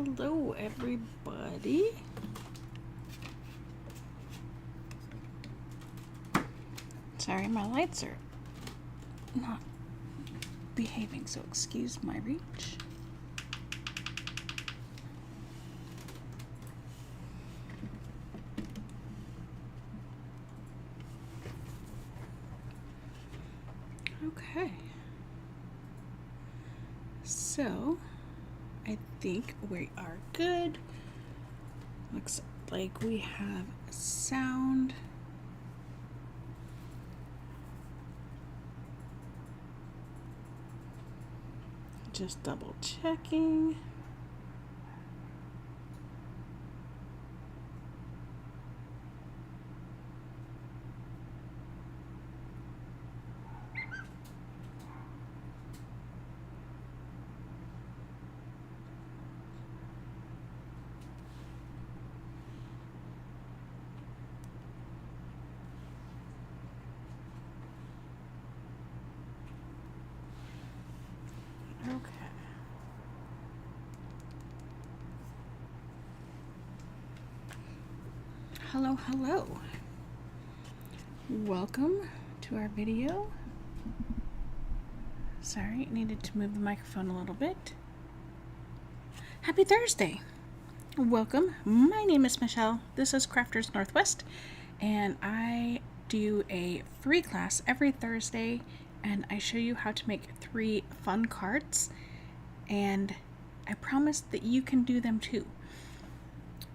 Hello, everybody. Sorry, my lights are not behaving, so excuse my reach. Okay. So, I think we are good. Looks like we have sound. Just double checking. Okay. Hello, hello. Welcome to our video. Sorry, needed to move the microphone a little bit. Happy Thursday. Welcome. My name is Michelle. This is Crafters Northwest, and I do a free class every Thursday, and I show you how to make 3 fun cards, and I promise that you can do them too.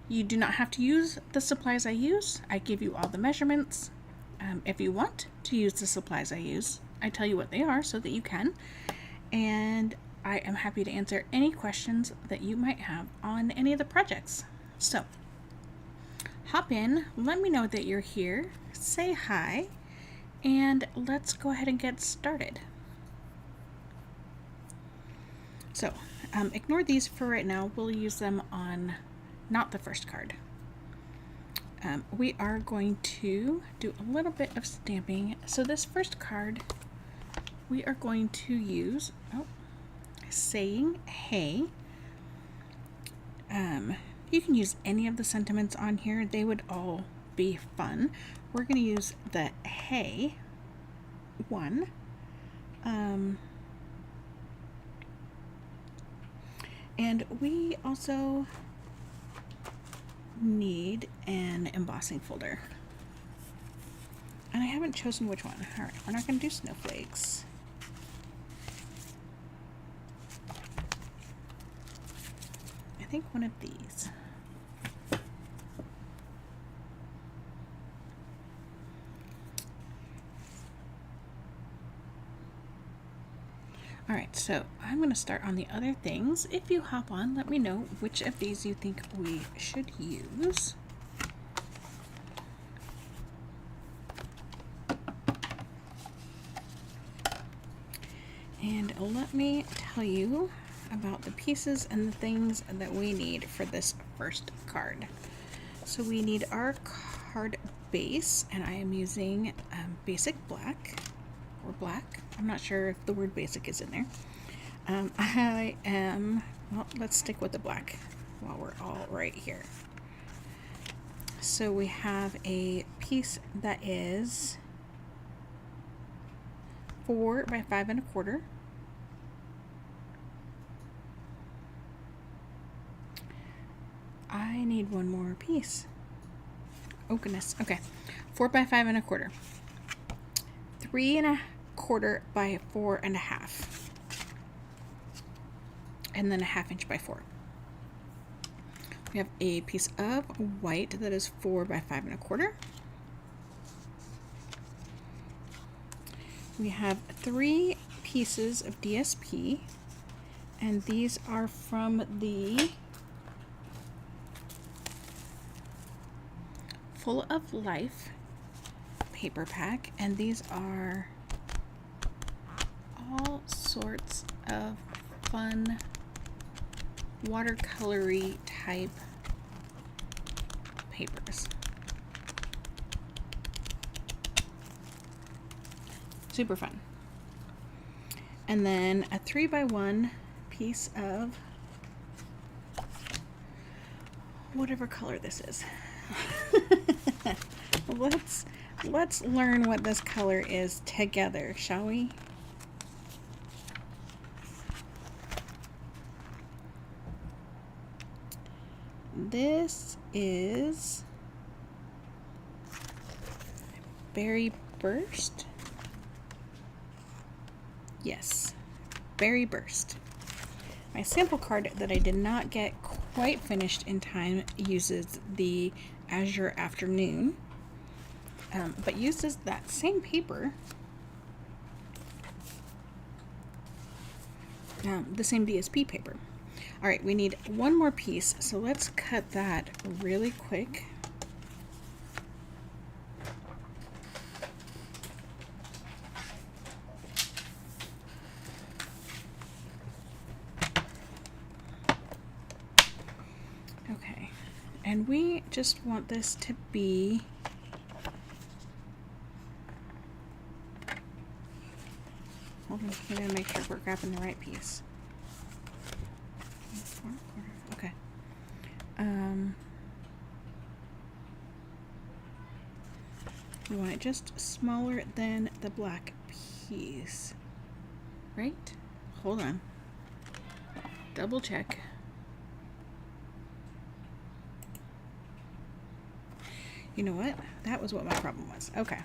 You do not have to use the supplies I use. I give you all the measurements. If you want to use the supplies I use, I tell you what they are so that you can. And I am happy to answer any questions that you might have on any of the projects. So, hop in, let me know that you're here, say hi, and let's go ahead and get started. So, ignore these for right now. We'll use them on not the first card. We are going to do a little bit of stamping. So this first card, we are going to use saying hey. You can use any of the sentiments on here. They would all be fun. We're going to use the hey one. And we also need an embossing folder. And I haven't chosen which one. Alright, we're not going to do snowflakes. I think one of these. Alright, so I'm going to start on the other things. If you hop on, let me know which of these you think we should use. And let me tell you about the pieces and the things that we need for this first card. So we need our card base, and I am using basic black. Or black. I'm not sure if the word basic is in there. Well, let's stick with the black while we're all right here. So we have a piece that is 4 by 5 1/4. I need one more piece. Oh goodness. Okay. 4 by 5 1/4. 3 1/4 by 4 1/2. And then a 1/2 inch by 4. We have a piece of white that is 4 by 5 1/4. We have 3 pieces of DSP, and these are from the Full of Life paper pack, and these are all sorts of fun watercolory type papers. Super fun. And then a 3 by 1 piece of whatever color this is. Let's learn what this color is together, shall we? This is Berry Burst. Yes, Berry Burst. My sample card that I did not get quite finished in time uses the Azure Afternoon, but uses that same paper, the same DSP paper. All right, we need one more piece, so let's cut that really quick. Okay, and we just want this to be hold on, we gotta make sure we're grabbing the right piece. Okay. We want it just smaller than the black piece, right? Hold on. Double check. You know what? That was what my problem was. Okay.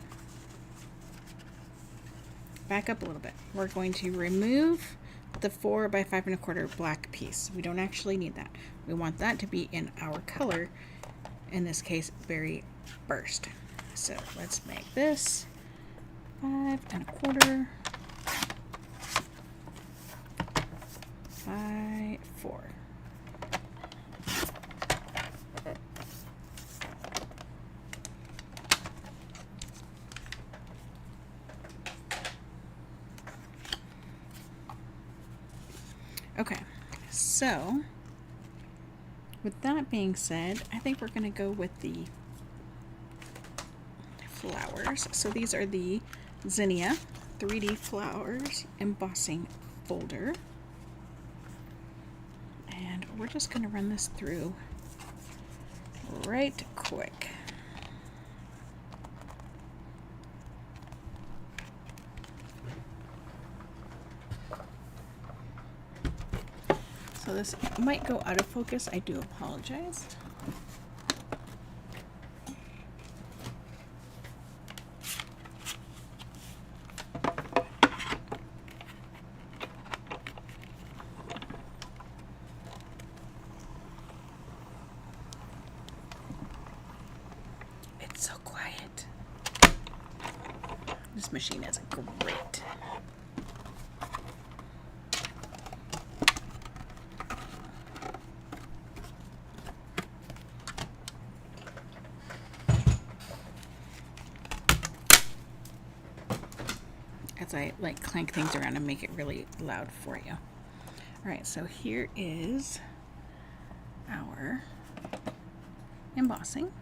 Back up a little bit. We're going to remove the 4 by 5 1/4 black piece. We don't actually need that. We want that to be in our color, in this case, Berry Burst. So let's make this 5 1/4 by 4. Okay, so with that being said, I think we're going to go with the flowers. So these are the Zinnia 3D Flowers embossing folder. And we're just going to run this through right quick. So this might go out of focus. I do apologize. It's so quiet. This machine is great. As I like clank things around and make it really loud for you. All right, so here is our embossing.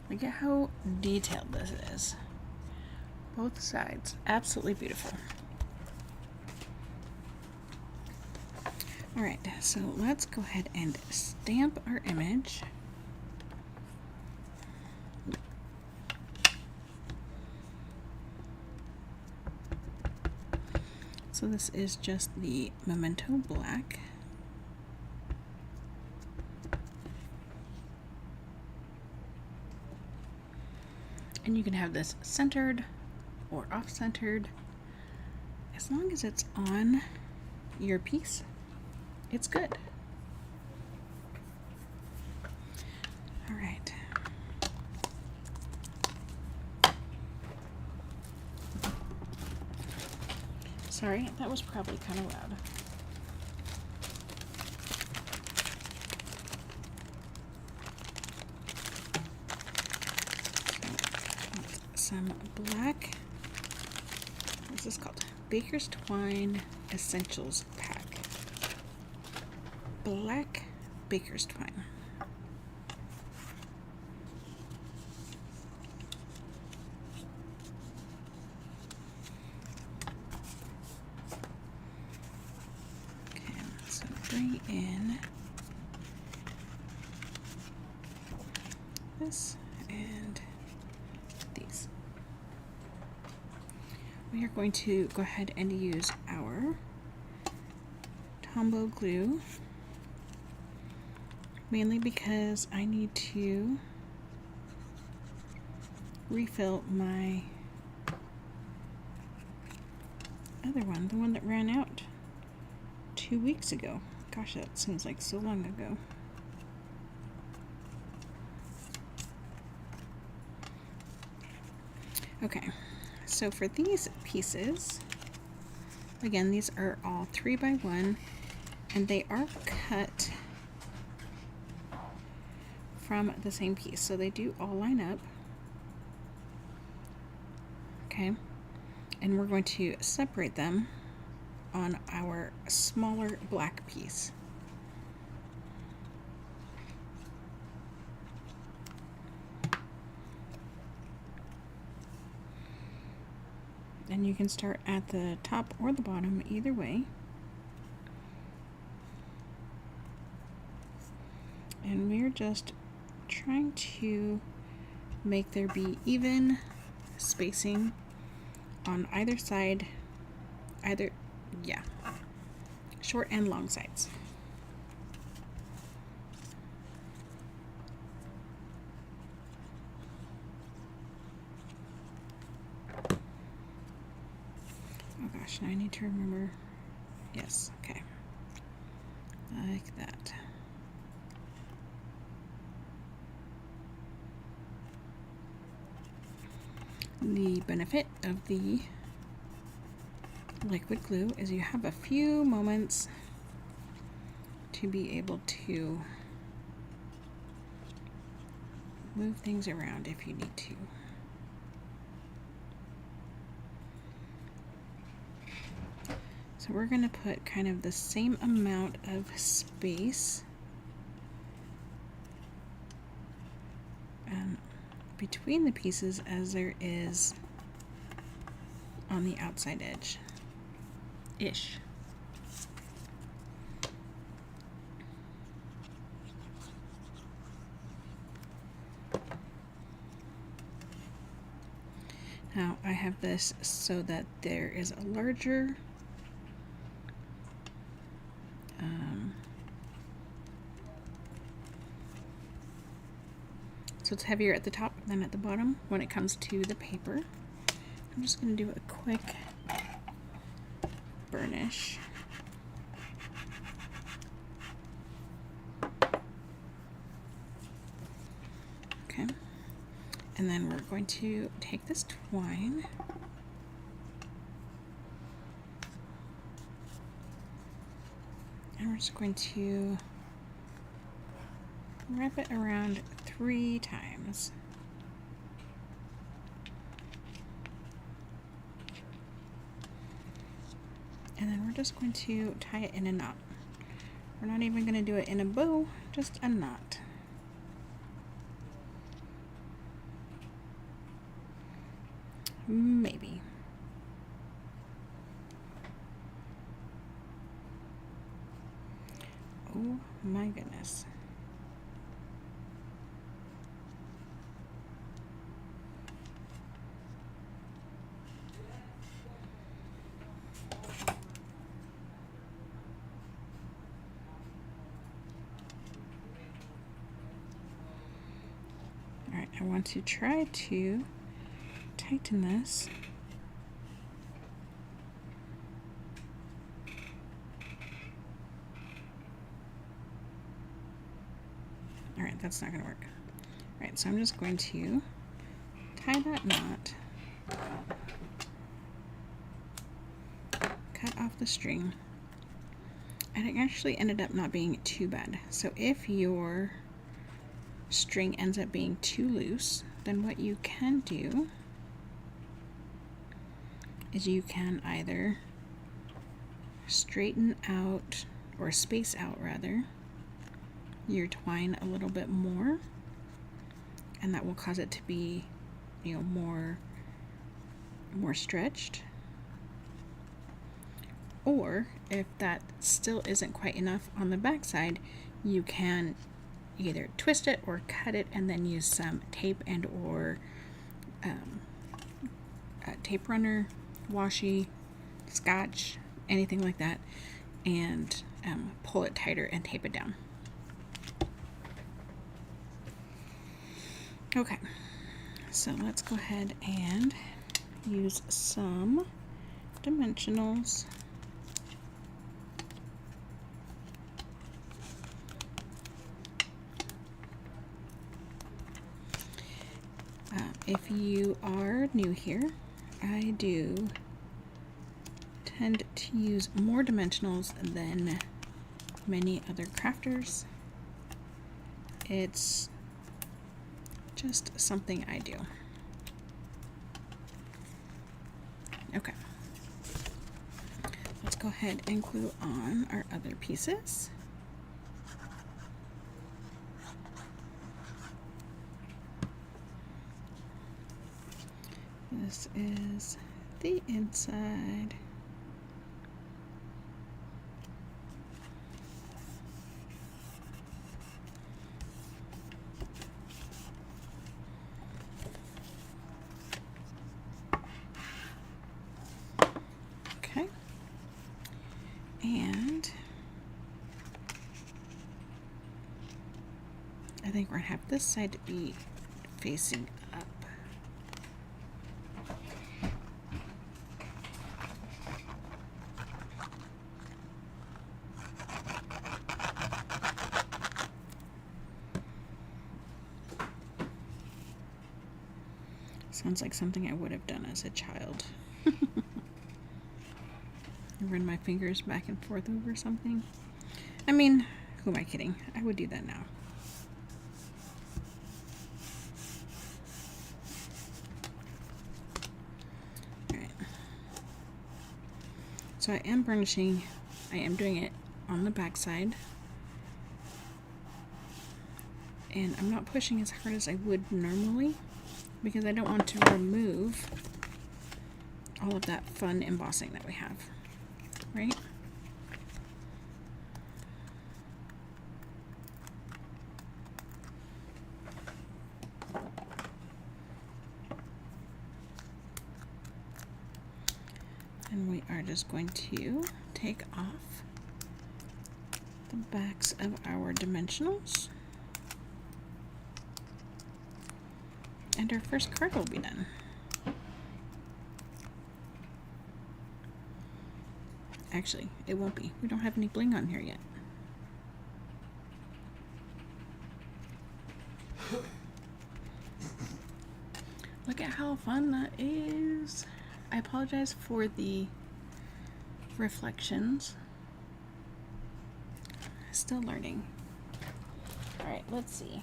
Look at how detailed this is. Both sides, absolutely beautiful. All right, so let's go ahead and stamp our image. So this is just the Memento Black. And you can have this centered or off-centered. As long as it's on your piece, it's good. All right. Sorry, that was probably kind of loud. Some black, what's this called? Baker's Twine Essentials Pack. Black Baker's Twine. bring in this and these. We are going to go ahead and use our Tombow glue, mainly because I need to refill my other one, the one that ran out 2 weeks ago. Gosh, that seems like so long ago. Okay, so for these pieces, again, these are all 3x1, and they are cut from the same piece, so they do all line up. Okay, and we're going to separate them on our smaller black piece. And you can start at the top or the bottom, either way. And we're just trying to make there be even spacing on either side, short and long sides. Oh gosh, now I need to remember. Yes, okay. Like that. The benefit of the liquid glue is you have a few moments to be able to move things around if you need to. So we're going to put kind of the same amount of space between the pieces as there is on the outside edge-ish. Now I have this so that there is a larger so it's heavier at the top than at the bottom when it comes to the paper. I'm just going to do a quick burnish. Okay. And then we're going to take this twine and we're just going to wrap it around 3 times. And then we're just going to tie it in a knot. We're not even going to do it in a bow, just a knot. Maybe. Oh my goodness. Alright, I want to try to tighten this. Alright, that's not going to work. Alright, so I'm just going to tie that knot, cut off the string, and it actually ended up not being too bad. So if your string ends up being too loose, then what you can do is you can either straighten out, or space out rather, your twine a little bit more, and that will cause it to be, you know, more stretched. Or if that still isn't quite enough on the back side, you can either twist it or cut it and then use some tape and or tape runner, washi, scotch, anything like that, and pull it tighter and tape it down. Okay, so let's go ahead and use some dimensionals. If you are new here, I do tend to use more dimensionals than many other crafters. It's just something I do. Okay, let's go ahead and glue on our other pieces. This is the inside. Okay. And I think we're gonna have this side to be facing up. Sounds like something I would have done as a child. Run my fingers back and forth over something. I mean, who am I kidding? I would do that now. Alright. So I am burnishing. I am doing it on the back side. And I'm not pushing as hard as I would normally, because I don't want to remove all of that fun embossing that we have, right? And we are just going to take off the backs of our dimensionals. And our first card will be done. Actually, it won't be. We don't have any bling on here yet. Look at how fun that is. I apologize for the reflections. Still learning. Alright, let's see.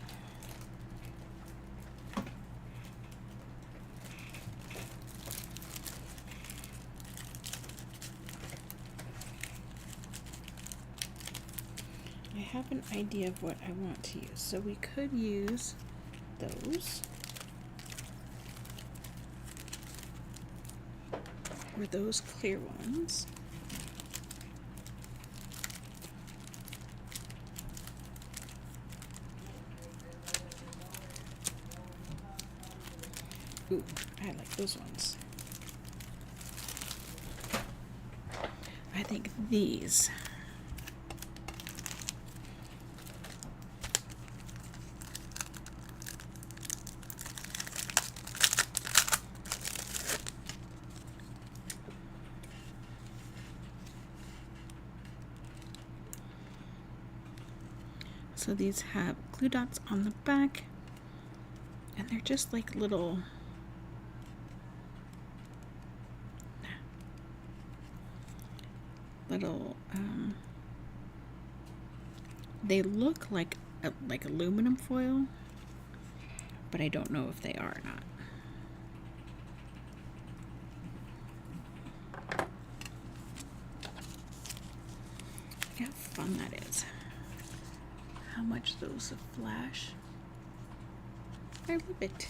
I have an idea of what I want to use. So we could use those. Or those clear ones. Ooh, I like those ones. I think these. So these have glue dots on the back, and they're just like little they look like aluminum foil, but I don't know if they are or not. Look how fun that is. How much those flash. I love it.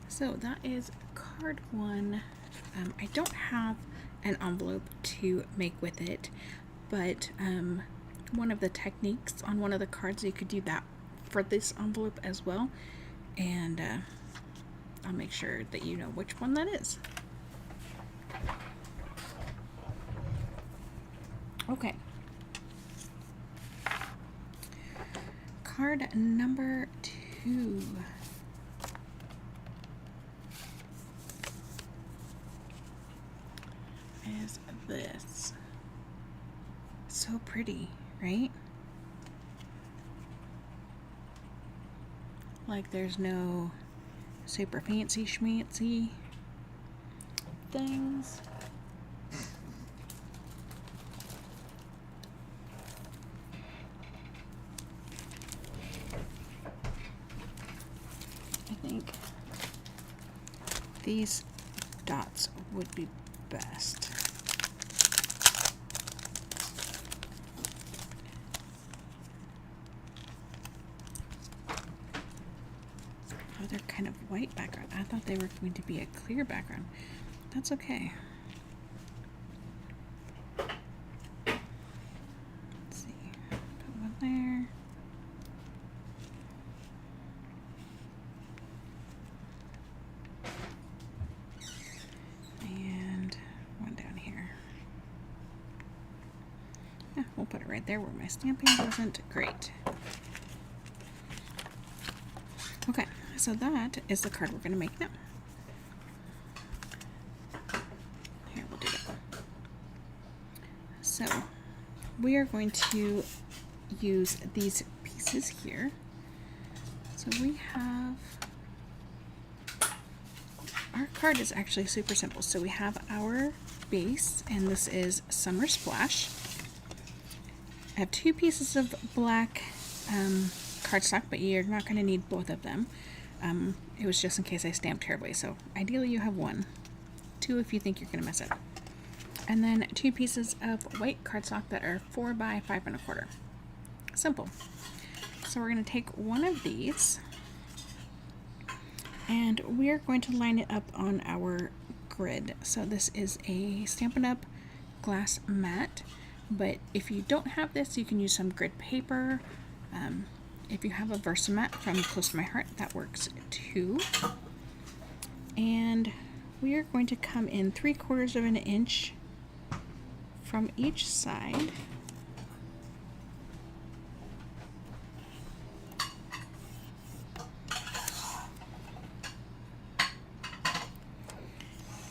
So that is card one I don't have an envelope to make with it, but one of the techniques on one of the cards, you could do that for this envelope as well, and I'll make sure that you know which one that is. Okay. Card number 2. Is this. So pretty, right? Like there's no super fancy schmancy things. I think these dots would be best. Oh, they're kind of white background. I thought they were going to be a clear background. That's okay. Let's see. Put one there. And one down here. Yeah, we'll put it right there where my stamping wasn't great. Okay, so that is the card we're going to make now. Here, we'll do that. So, we are going to use these pieces here. So we have, our card is actually super simple. So we have our base, and this is Summer Splash. I have 2 pieces of black cardstock, but you're not going to need both of them. It was just in case I stamped terribly, so ideally you have 1. 2 if you think you're going to mess up. And then 2 pieces of white cardstock that are 4 by 5 1/4. Simple. So we're going to take one of these, and we're going to line it up on our grid. So this is a Stampin' Up! Glass mat, but if you don't have this, you can use some grid paper. If you have a Versamat from Close to My Heart, that works too. And we are going to come in 3/4 of an inch from each side.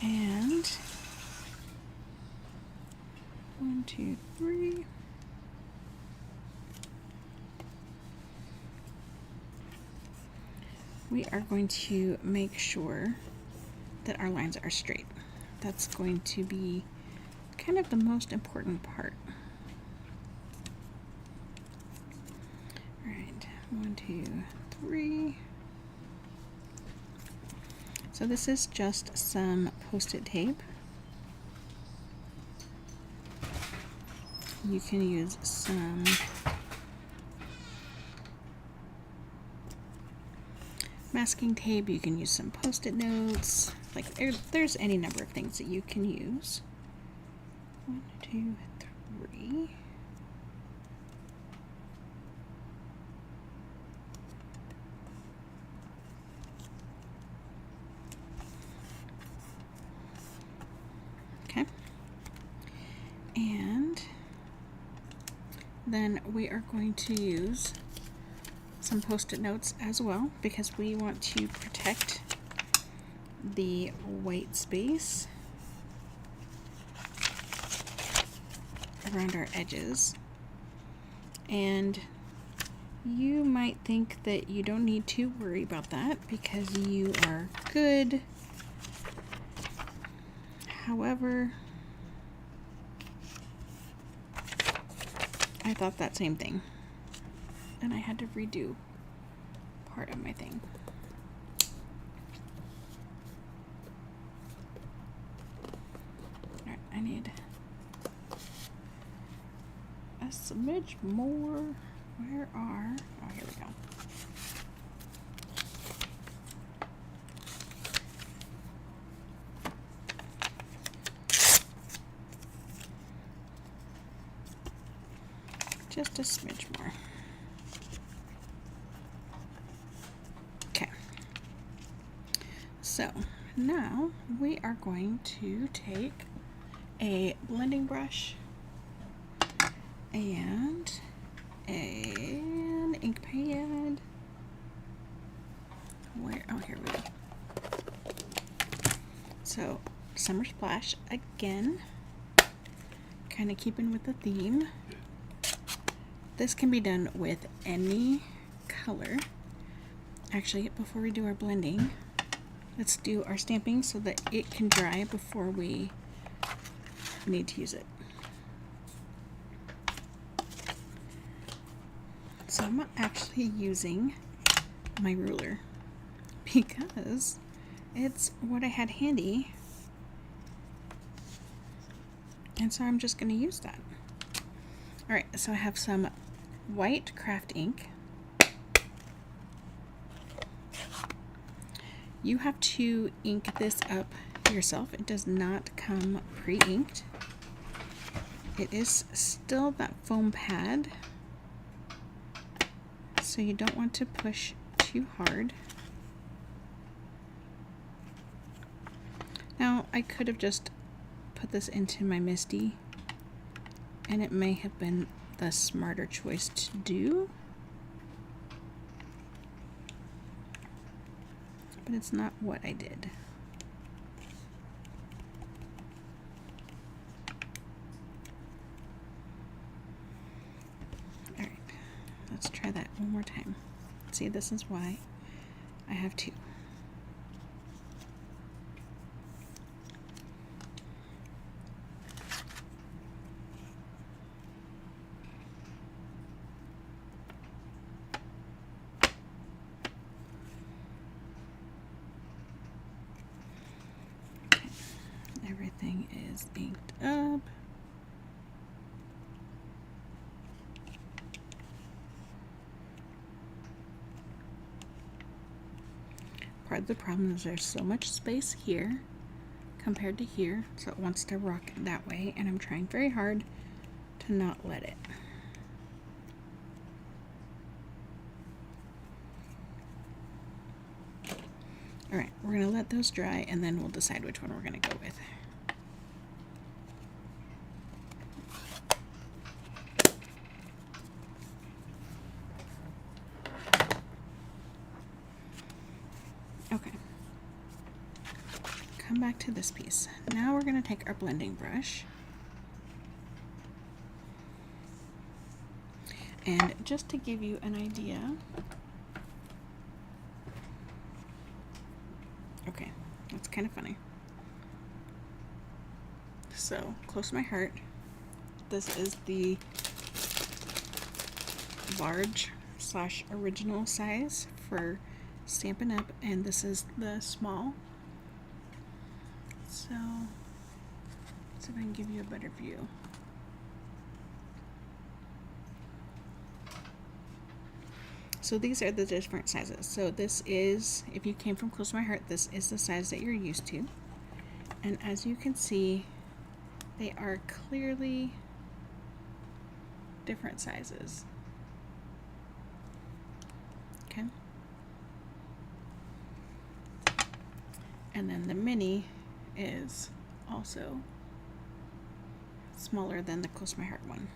And 1, 2, 3. We are going to make sure that our lines are straight. That's going to be kind of the most important part. All right, 1, 2, 3. So this is just some Post-it tape. You can use some masking tape, you can use some Post-it notes, like there's any number of things that you can use. 1, 2, 3. Okay. And then we are going to use some Post-it notes as well, because we want to protect the white space around our edges. And you might think that you don't need to worry about that because you are good. However, I thought that same thing, and I had to redo part of my thing. Alright, I need a smidge more. Where are, oh, here we go. Just a smidge more. Okay. So now we are going to take a blending brush and an ink pad. Where? Oh, here we go. So, Summer Splash again, kind of keeping with the theme. This can be done with any color. Actually, before we do our blending, let's do our stamping so that it can dry before we need to use it. So I'm actually using my ruler because it's what I had handy, and so I'm just going to use that. Alright, so I have some white craft ink. You have to ink this up yourself. It does not come pre-inked. It is still that foam pad, so you don't want to push too hard. Now, I could have just put this into my MISTI, and it may have been the smarter choice to do, but it's not what I did. Alright, let's try that one more time. See, this is why I have two. Everything is inked up. Part of the problem is there's so much space here compared to here, so it wants to rock that way, and I'm trying very hard to not let it. Alright, we're going to let those dry, and then we'll decide which one we're going to go with. Okay. Come back to this piece. Now we're going to take our blending brush. And just to give you an idea, okay, that's kind of funny. So, close to my heart, this is the large / original size for Stampin' Up, and this is the small. So, let's see if I can give you a better view. So these are the different sizes. So this is, if you came from Close to My Heart, this is the size that you're used to. And as you can see, they are clearly different sizes. Okay. And then the mini is also smaller than the Close to My Heart one.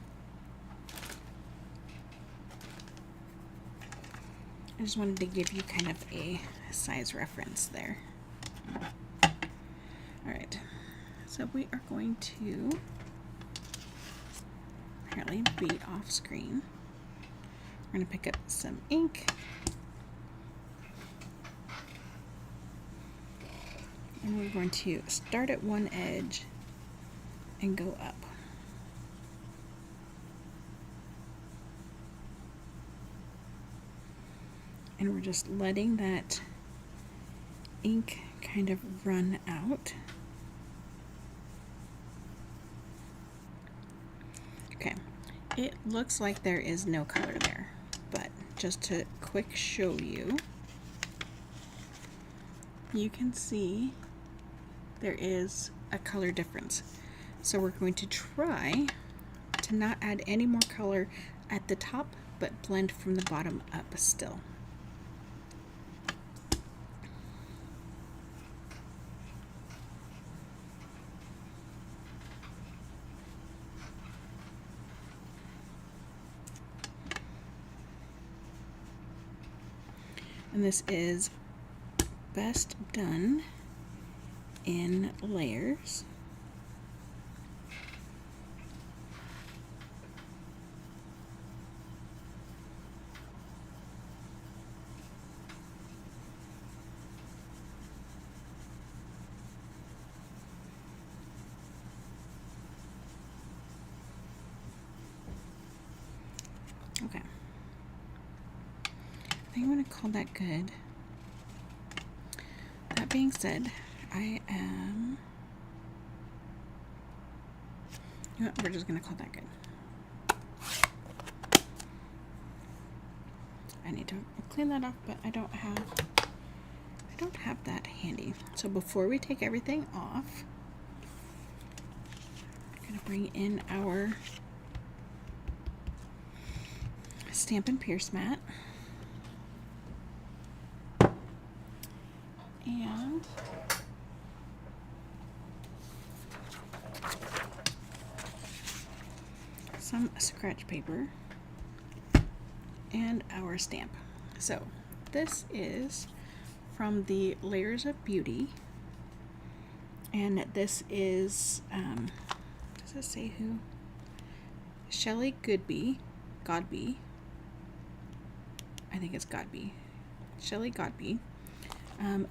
I just wanted to give you kind of a size reference there. Alright, so we are going to apparently be off screen. We're going to pick up some ink. And we're going to start at one edge and go up. And we're just letting that ink kind of run out. Okay, it looks like there is no color there, but just to quick show you, you can see there is a color difference. So we're going to try to not add any more color at the top, but blend from the bottom up still. And this is best done in layers. Okay. I think I'm going to call that good. That being said, we're just going to call that good. I need to clean that off, but I don't have that handy. So before we take everything off, I'm going to bring in our Stampin' Pierce mat. And some scratch paper and our stamp. So this is from the Layers of Beauty, and this is does it say who? Shelley Godbey. I think it's Godbey. Shelley Godbey.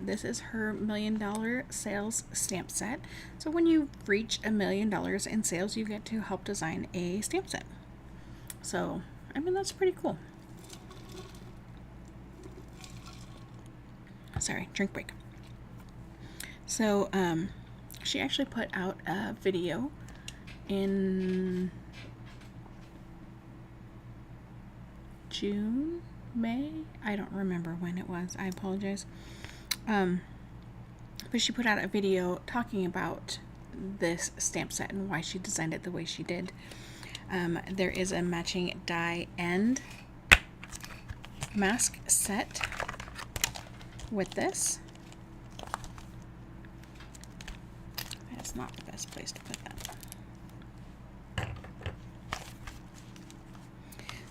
This is her $1 million sales stamp set. So when you reach $1 million in sales, you get to help design a stamp set. So, I mean, that's pretty cool. Sorry, drink break. So, she actually put out a video in June, May? I don't remember when it was. I apologize. But she put out a video talking about this stamp set and why she designed it the way she did. There is a matching die and mask set with this. That's not the best place to put that.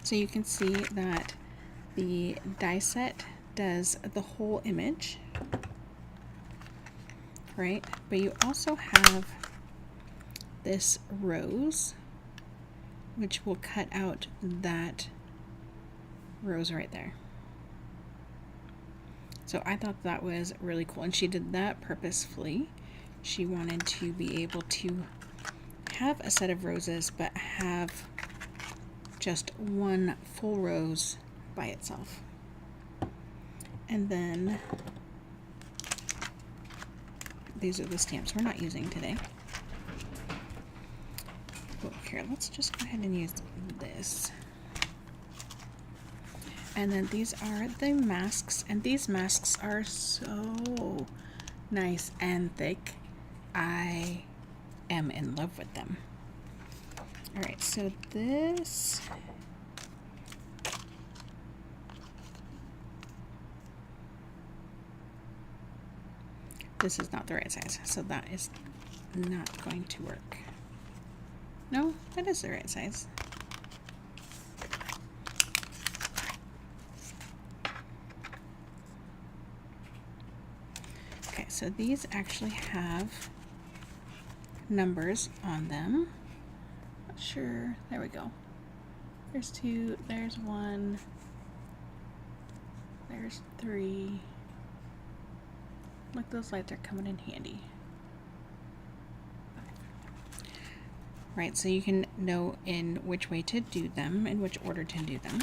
So you can see that the die set does the whole image, right? But you also have this rose, which will cut out that rose right there. So I thought that was really cool, and she did that purposefully. She wanted to be able to have a set of roses, but have just one full rose by itself. And then these are the stamps we're not using today. Oh, here, let's just go ahead and use this. And then these are the masks, and these masks are so nice and thick. I am in love with them. All right, so this is not the right size, so that is not going to work. No, that is the right size. Okay, so these actually have numbers on them. Not sure. There we go. There's 2, there's 1, there's 3. Look, those lights are coming in handy. Right, so you can know in which way to do them, in which order to do them.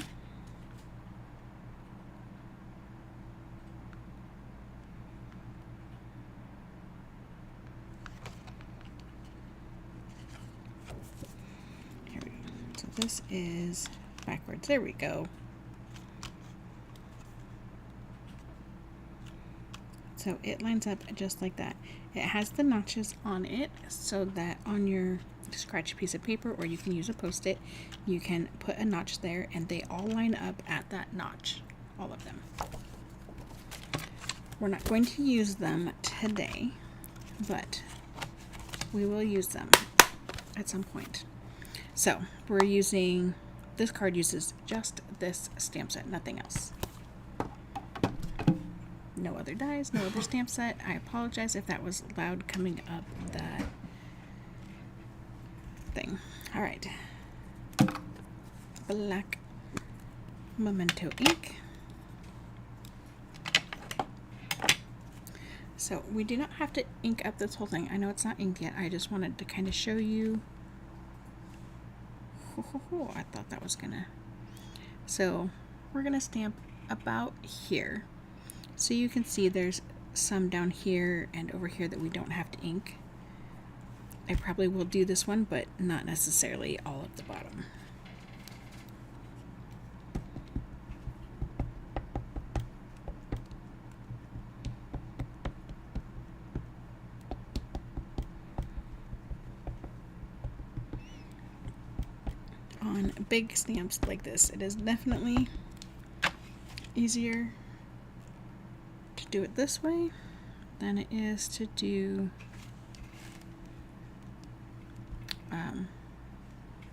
Here we go. So this is backwards. There we go. So it lines up just like that. It has the notches on it so that on your scratch piece of paper, or you can use a Post-it. You can put a notch there, and they all line up at that notch, all of them. We're not going to use them today, but we will use them at some point. So we're using, this card uses just this stamp set, nothing else. No other dies, no other stamp set. I apologize if that was loud coming up that thing. All right. Black Memento ink. So we do not have to ink up this whole thing. I know it's not inked yet. I just wanted to kind of show you. I thought that was gonna. So we're gonna stamp about here. So you can see there's some down here and over here that we don't have to ink. I probably will do this one, but not necessarily all at the bottom. On big stamps like this, it is definitely easier to do it this way than it is to do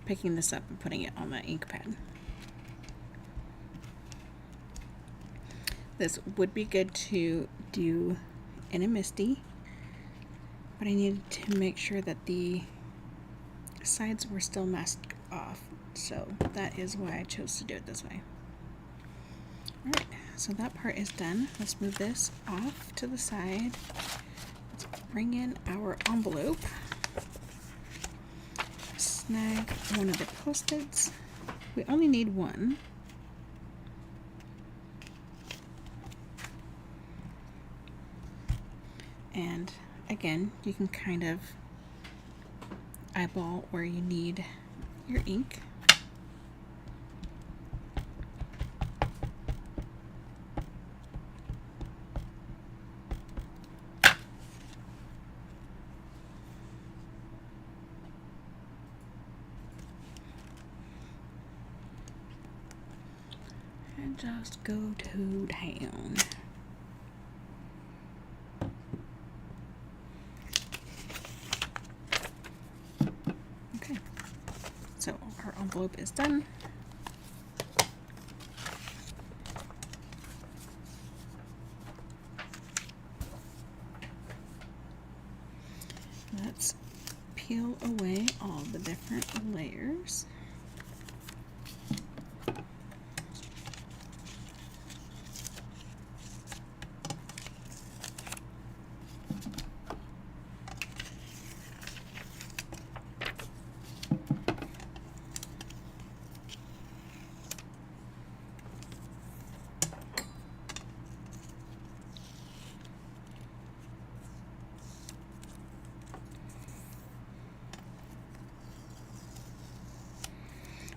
picking this up and putting it on the ink pad. This would be good to do in a MISTI, but I needed to make sure that the sides were still masked off, so that is why I chose to do it this way. Alright, so that part is done. Let's move this off to the side. Let's bring in our envelope. Snag one of the Post-its. We only need one. And again, you can kind of eyeball where you need your ink. And just go to town. Okay, so our envelope is done. Let's peel away all the different layers.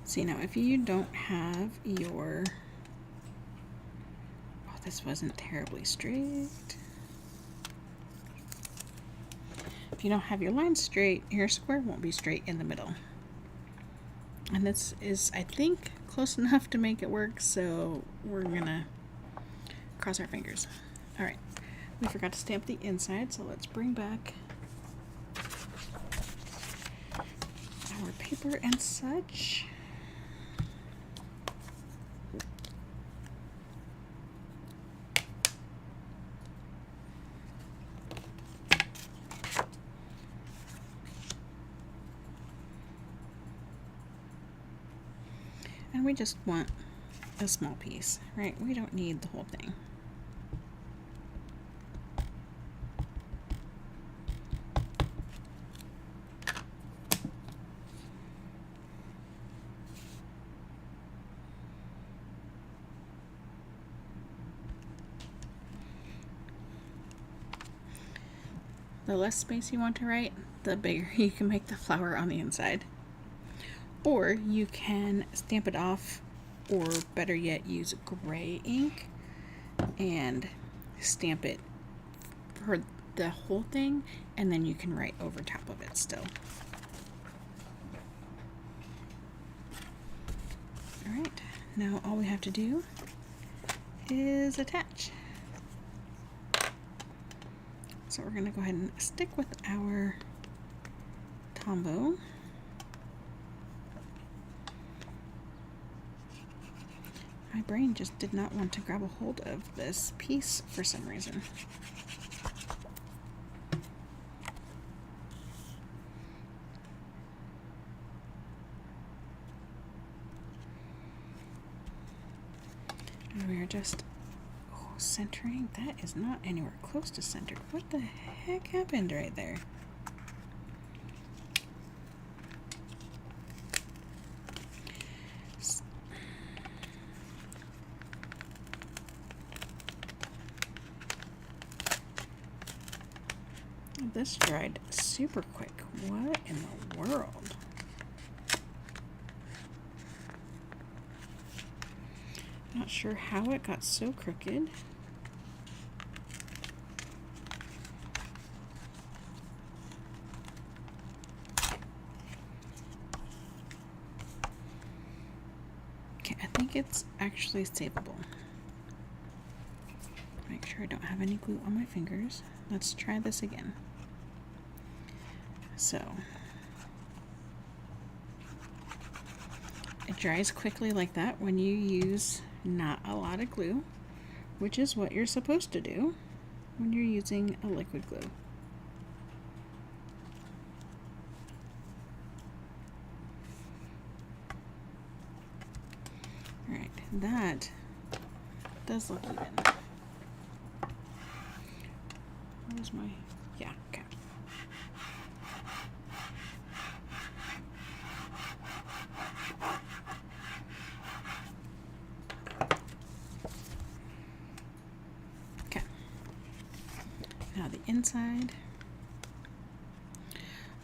See, now if you don't have your, oh, this wasn't terribly straight. If you don't have your line straight, your square won't be straight in the middle. And this is, I think, close enough to make it work, so we're gonna cross our fingers. All right, we forgot to stamp the inside, so let's bring back our paper and such. And we just want a small piece, right? We don't need the whole thing. The less space you want to write, the bigger you can make the flower on the inside. Or you can stamp it off, or better yet, use gray ink and stamp it for the whole thing, and then you can write over top of it still. Alright, now all we have to do is attach. So we're going to go ahead and stick with our Tombow. My brain just did not want to grab a hold of this piece for some reason. And we are just centering. That is not anywhere close to centered. What the heck happened right there? This dried super quick. What in the world? Not sure how it got so crooked. Okay, I think it's actually savable. Make sure I don't have any glue on my fingers. Let's try this again. So, it dries quickly like that when you use not a lot of glue, which is what you're supposed to do when you're using a liquid glue. Alright, that does look even. Where's my, yeah, okay. Okay. Now the inside.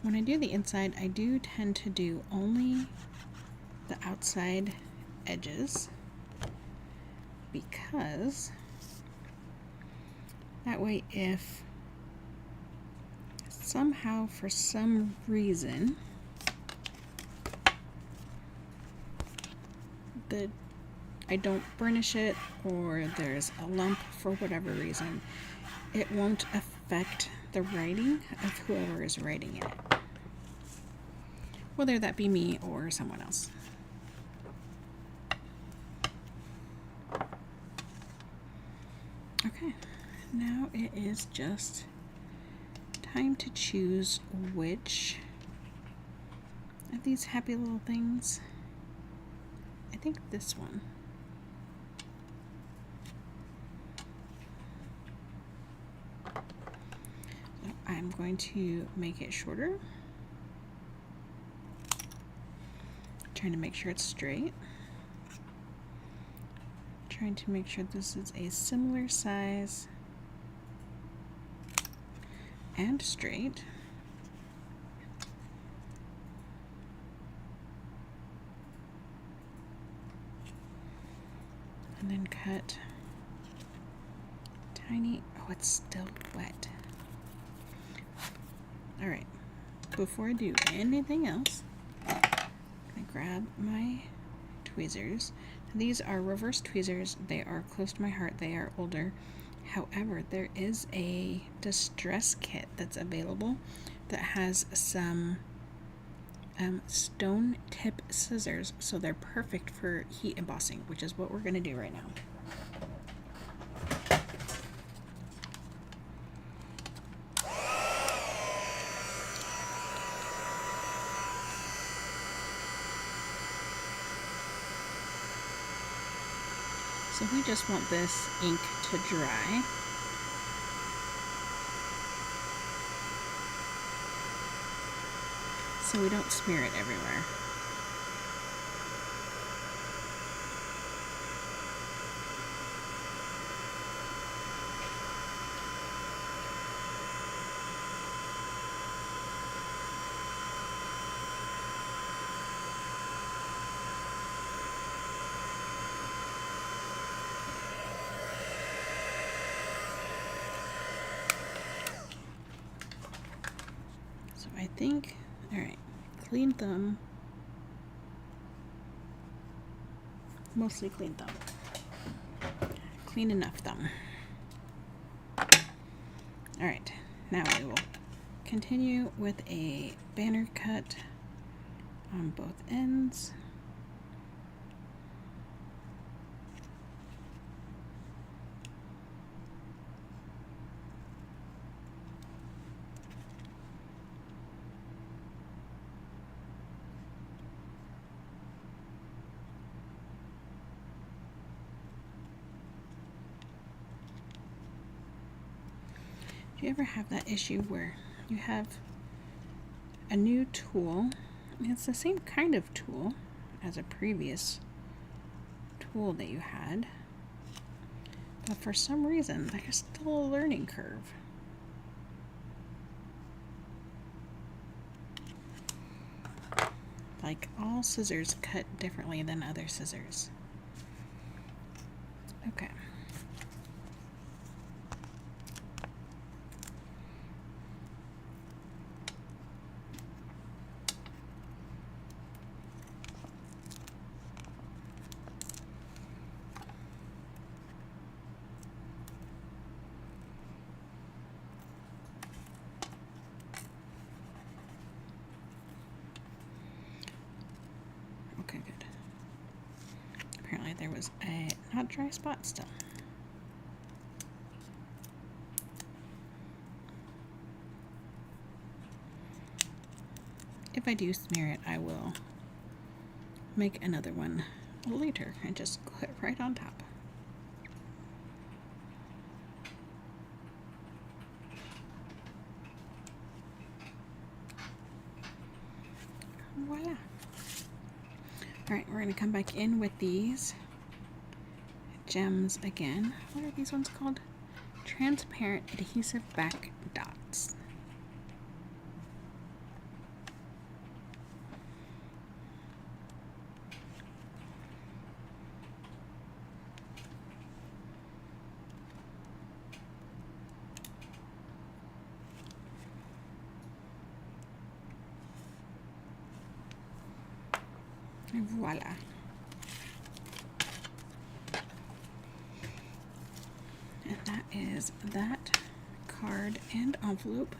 When I do the inside, I do tend to do only the outside edges because that way if somehow for some reason I don't burnish it or there's a lump for whatever reason, it won't affect the writing of whoever is writing it, whether that be me or someone else. Okay, now it is just time to choose which of these happy little things. I think this one. So I'm going to make it shorter. Trying to make sure it's straight. Trying to make sure this is a similar size and straight. And then cut tiny, oh, it's still wet. All right, before I do anything else, I'm gonna grab my tweezers. These are reverse tweezers. They are close to my heart. They are older. However, there is a distress kit that's available that has some stone tip scissors, so they're perfect for heat embossing, which is what we're going to do right now. So we just want this ink to dry. So we don't smear it everywhere. So I think, all right, clean thumb. Mostly clean thumb. Clean enough thumb. Alright, now we will continue with a banner cut on both ends. Do you ever have that issue where you have a new tool? It's the same kind of tool as a previous tool that you had, but for some reason there's still a learning curve. Like all scissors cut differently than other scissors. Okay. Okay, good. Apparently there was a not dry spot still. If I do smear it, I will make another one later and just glue it right on top. Voila. Alright, we're going to come back in with these gems again. What are these ones called? Transparent adhesive back dots. Voila. And that is that card and envelope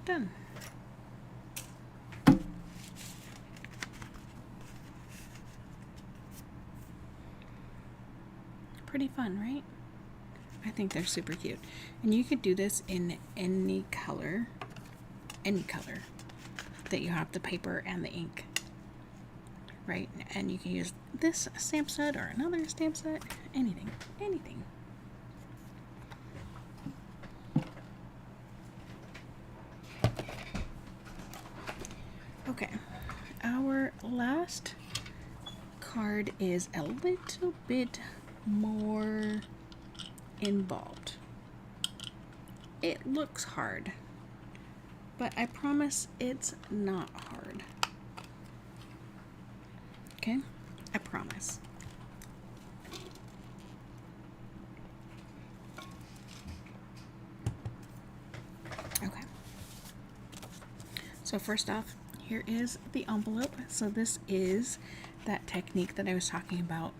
done. Pretty fun, right? I think they're super cute. And you could do this in any color that you have the paper and the ink. Right? And you can use this stamp set or another stamp set, anything. Okay, our last card is a little bit more involved. It looks hard, but I promise it's not hard. Okay, I promise. Okay. So first off, here is the envelope. So this is that technique that I was talking about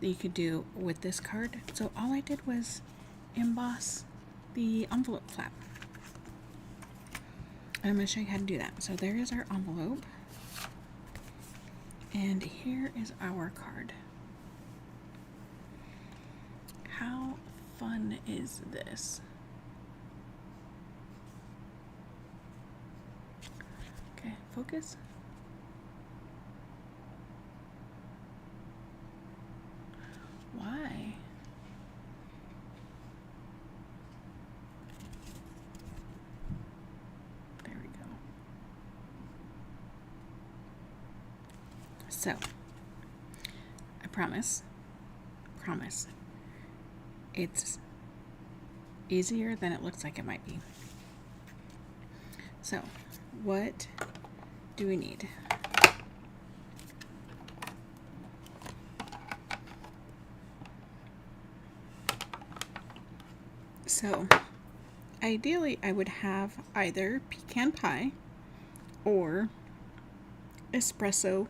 that you could do with this card. So all I did was emboss the envelope flap. And I'm going to show you how to do that. So there is our envelope. And here is our card. How fun is this? Okay, focus. Why? There we go. So, I promise, it's easier than it looks like it might be. So, what do we need? So, ideally I would have either pecan pie or espresso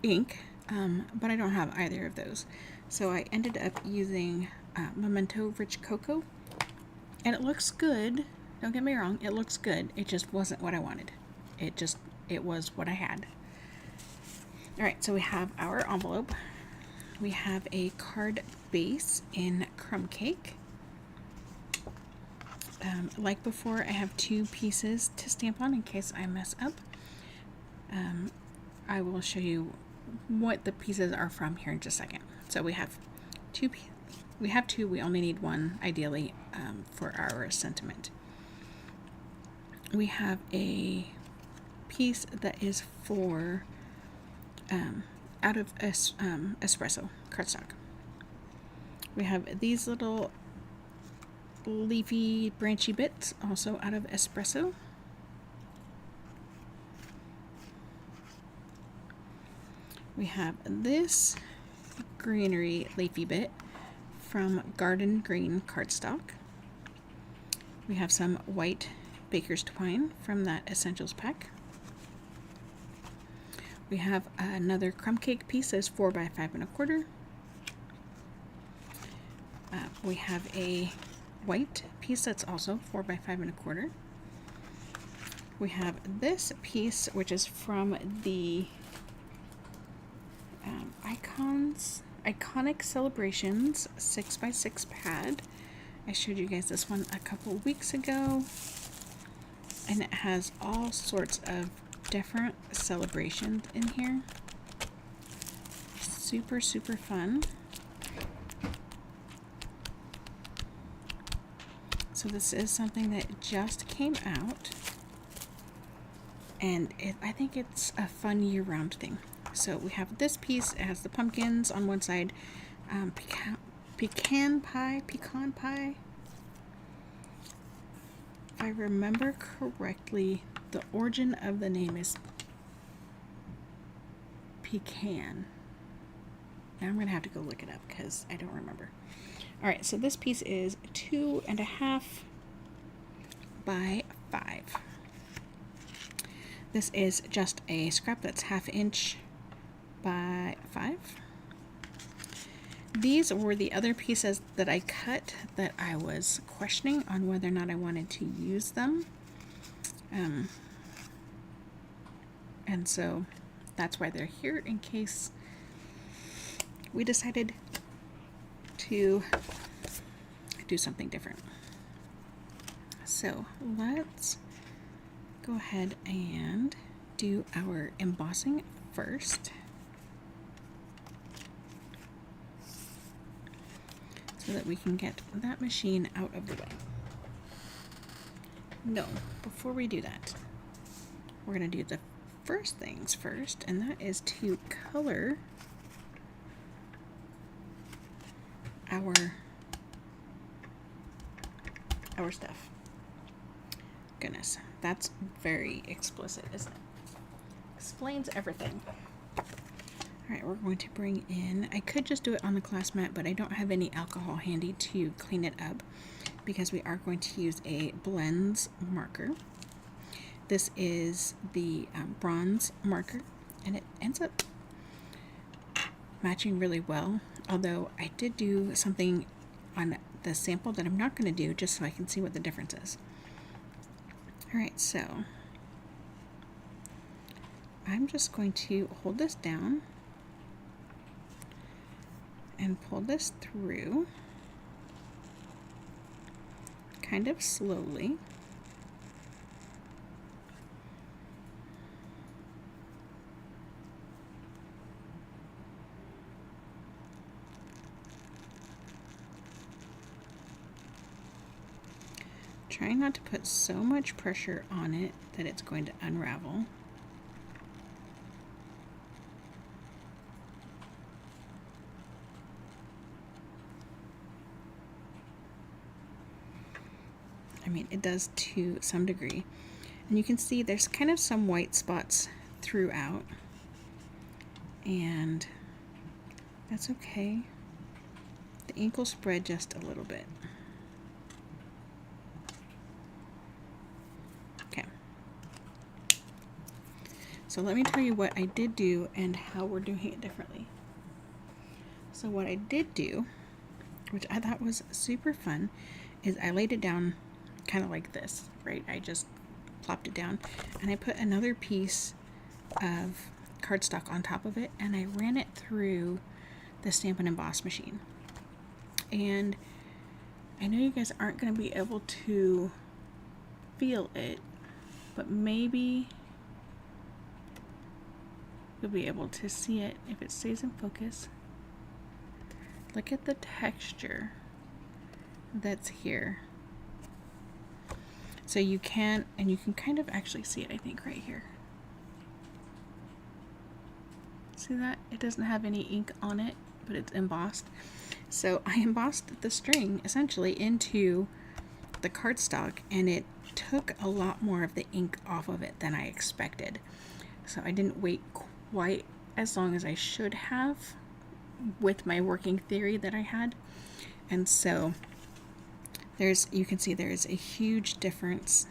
ink but I don't have either of those. So I ended up using Memento Rich Cocoa, and it looks good. Don't get me wrong, it looks good. It just wasn't what I wanted. It was what I had. All right, so we have our envelope. We have a card base in crumb cake. Like before, I have 2 pieces to stamp on in case I mess up. I will show you what the pieces are from here in just a second. So we have 2. We only need 1 ideally for our sentiment. We have a piece that is for out of espresso cardstock. We have these little leafy branchy bits also out of espresso. We have this greenery leafy bit from Garden Green cardstock. We have some white baker's twine from that essentials pack. We have another crumb cake piece that's 4 by 5 1/4. We have a white piece that's also 4 by 5 1/4. We have this piece, which is from the Iconic Celebrations 6 by 6 pad. I showed you guys this one a couple weeks ago, and it has all sorts of different celebrations in here. Super, super fun. So this is something that just came out, and I think it's a fun year-round thing. So we have this piece. It has the pumpkins on one side, pecan pie. If I remember correctly, the origin of the name is pecan. Now I'm gonna have to go look it up because I don't remember. All right, so this piece is 2.5 by 5. This is just a scrap that's 1/2 inch by 5. These were the other pieces that I cut that I was questioning on whether or not I wanted to use them. And so that's why they're here, in case we decided to do something different. So let's go ahead and do our embossing first, so that we can get that machine out of the way. No, before we do that, we're going to do the first things first, and that is to color our stuff. Goodness, that's very explicit, isn't it? Explains everything. Alright, we're going to bring in, I could just do it on the class mat, but I don't have any alcohol handy to clean it up because we are going to use a Blends marker. This is the bronze marker, and it ends up matching really well, although I did do something on the sample that I'm not going to do just so I can see what the difference is. Alright, so I'm just going to hold this down and pull this through kind of slowly. Trying not to put so much pressure on it that it's going to unravel. I mean, it does to some degree. And you can see there's kind of some white spots throughout. And that's okay. The ink will spread just a little bit. So let me tell you what I did do and how we're doing it differently. So what I did do, which I thought was super fun, is I laid it down kind of like this, right? I just plopped it down and I put another piece of cardstock on top of it and I ran it through the Stamp and Emboss machine. And I know you guys aren't going to be able to feel it, but maybe you'll be able to see it if it stays in focus. Look at the texture that's here. So you can kind of actually see it, I think, right here. See that? It doesn't have any ink on it, but it's embossed. So I embossed the string essentially into the cardstock, and it took a lot more of the ink off of it than I expected. So I didn't wait quite as long as I should have with my working theory that I had. And so you can see there's a huge difference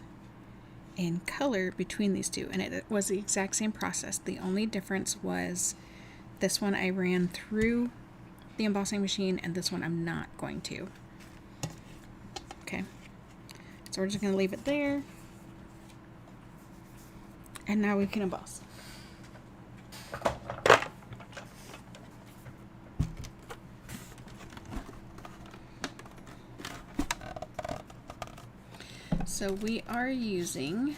in color between these two, and it was the exact same process. The only difference was this one I ran through the embossing machine and this one I'm not going to. Okay, so we're just going to leave it there, and now we can emboss. So we are using,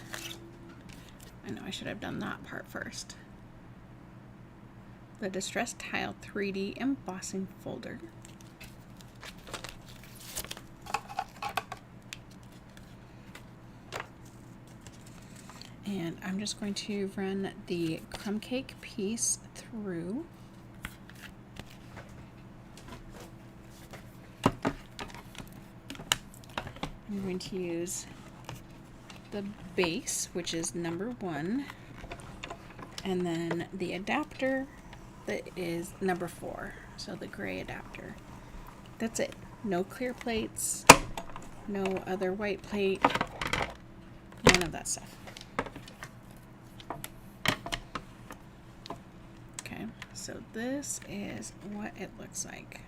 I know I should have done that part first, the Distress Tile 3D embossing folder. And I'm just going to run the crumb cake piece through. I'm going to use the base, which is number 1, and then the adapter that is number 4, so the gray adapter. That's it. No clear plates, no other white plate, none of that stuff. Okay, so this is what it looks like.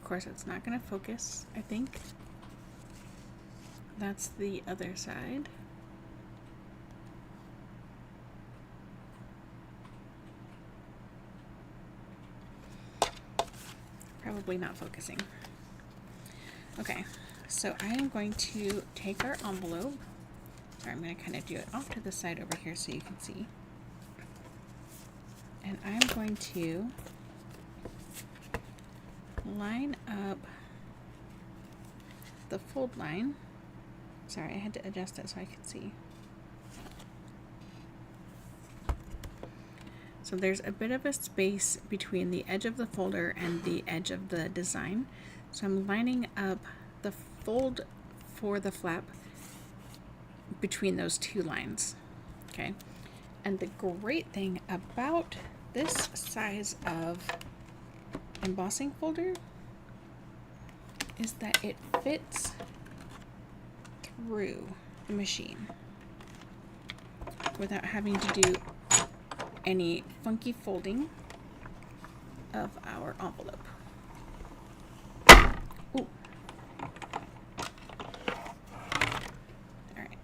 Of course, it's not going to focus, I think. That's the other side. Probably not focusing. Okay, so I am going to take our envelope. Sorry, I'm going to kind of do it off to the side over here so you can see. And I'm going to line up the fold line. Sorry, I had to adjust it so I could see. So there's a bit of a space between the edge of the folder and the edge of the design. So I'm lining up the fold for the flap between those two lines. Okay. And the great thing about this size of embossing folder is that it fits through the machine without having to do any funky folding of our envelope. Ooh. All right.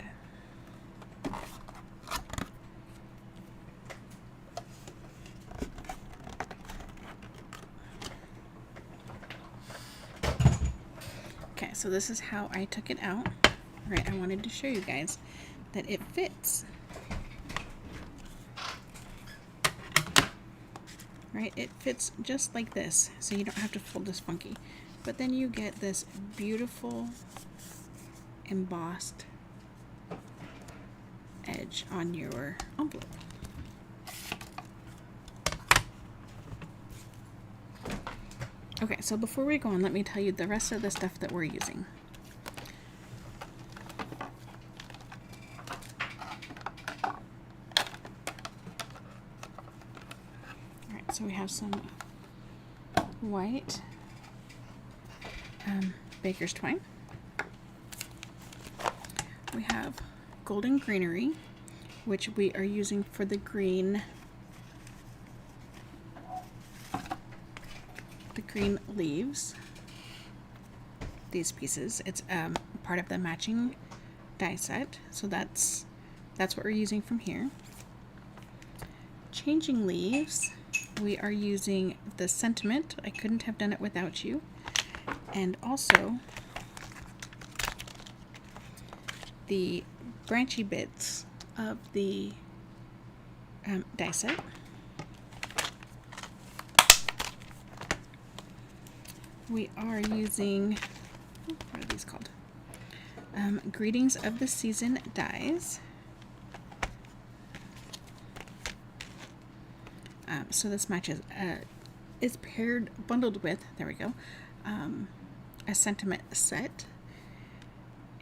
Okay, so this is how I took it out. Right, I wanted to show you guys that it fits. Right, it fits just like this, so you don't have to fold this funky. But then you get this beautiful embossed edge on your envelope. Okay, so before we go on, let me tell you the rest of the stuff that we're using. So we have some white baker's twine. have Golden Greenery, which we are using for the green leaves. These pieces. It's part of the matching die set, so that's what we're using from here. Changing leaves, we are using the Sentiment. I couldn't have done it without you. And also the branchy bits of the die set. We are using, what are these called? Greetings of the Season dies. So this matches, is bundled with, there we go, a Sentiment set.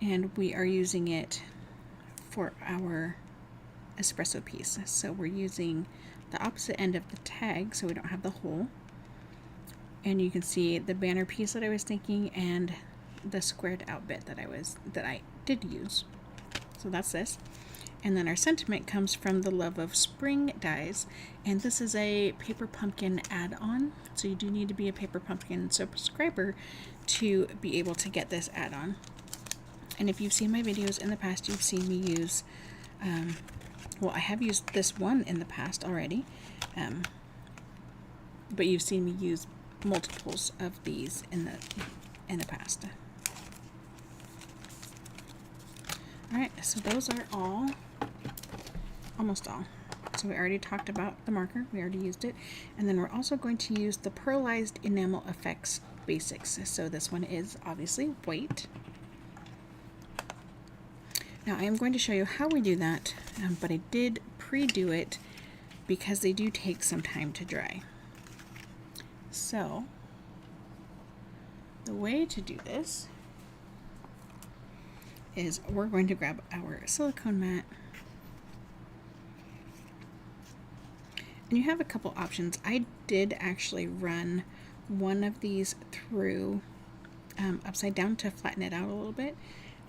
And we are using it for our espresso piece. So we're using the opposite end of the tag so we don't have the hole. And you can see the banner piece that I was thinking and the squared out bit that I did use. So that's this. And then our Sentiment comes from the Love of Spring dies, and this is a Paper Pumpkin add-on. So you do need to be a Paper Pumpkin subscriber to be able to get this add-on. And if you've seen my videos in the past, you've seen me use, well, I have used this one in the past already, but you've seen me use multiples of these in the past. Alright, so those are almost all. So we already talked about the marker, we already used it, and then we're also going to use the Pearlized Enamel Effects Basics. So this one is obviously white. Now I am going to show you how we do that, but I did pre-do it because they do take some time to dry. So the way to do this is we're going to grab our silicone mat, and you have a couple options. I did actually run one of these through upside down to flatten it out a little bit.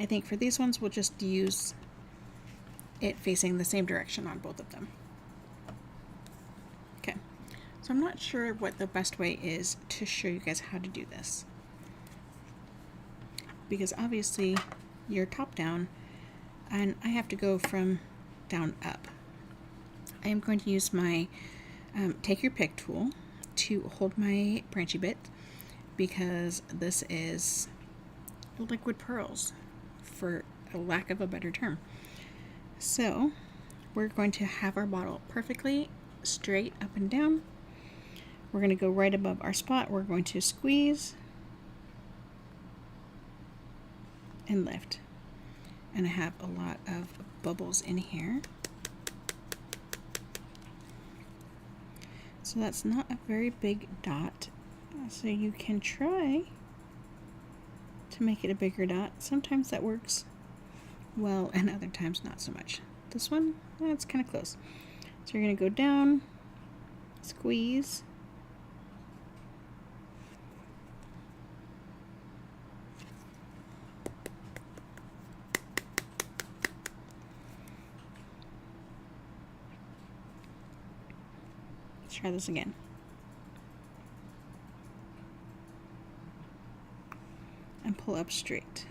I think for these ones we'll just use it facing the same direction on both of them. Okay, so I'm not sure what the best way is to show you guys how to do this, because obviously you're top down and I have to go from down up. I am going to use my take your pick tool to hold my branchy bit, because this is liquid pearls, for a lack of a better term. So we're going to have our bottle perfectly straight up and down. We're going to go right above our spot. We're going to squeeze and lift. And I have a lot of bubbles in here. So that's not a very big dot. So you can try to make it a bigger dot. Sometimes that works well, and other times not so much. This one, it's kind of close. So you're going to go down, squeeze, let's try this again. And pull up straight.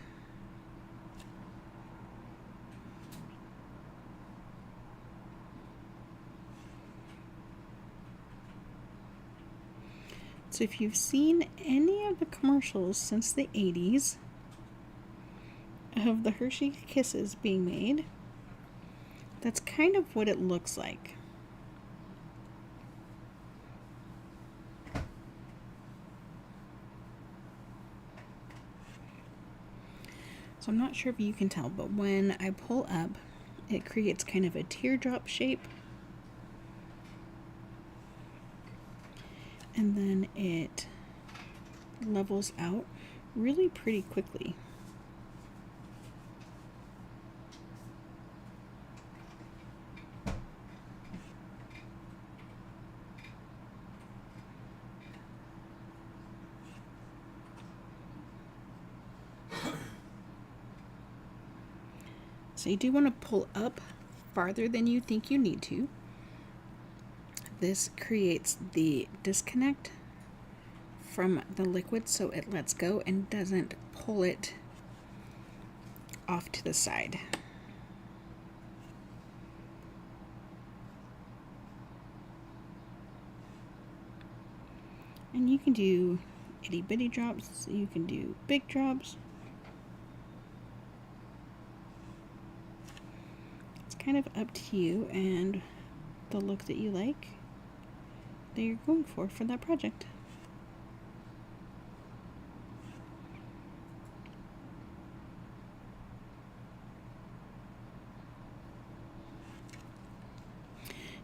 So if you've seen any of the commercials since the 80s of the Hershey Kisses being made, that's kind of what it looks like. So I'm not sure if you can tell, but when I pull up, it creates kind of a teardrop shape. And then it levels out really pretty quickly. So you do want to pull up farther than you think you need to. This creates the disconnect from the liquid, so it lets go and doesn't pull it off to the side. And you can do itty bitty drops, you can do big drops. It's kind of up to you and the look that you like that you're going for that project.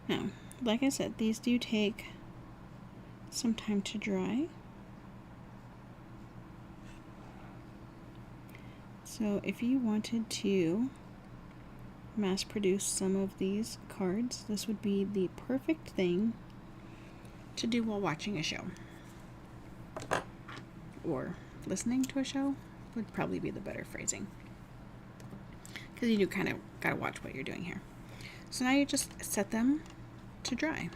Now, like I said, these do take some time to dry. So if you wanted to mass produce some of these cards, this would be the perfect thing to do while watching a show. Or listening to a show would probably be the better phrasing. Because you do kind of gotta watch what you're doing here. So now you just set them to dry.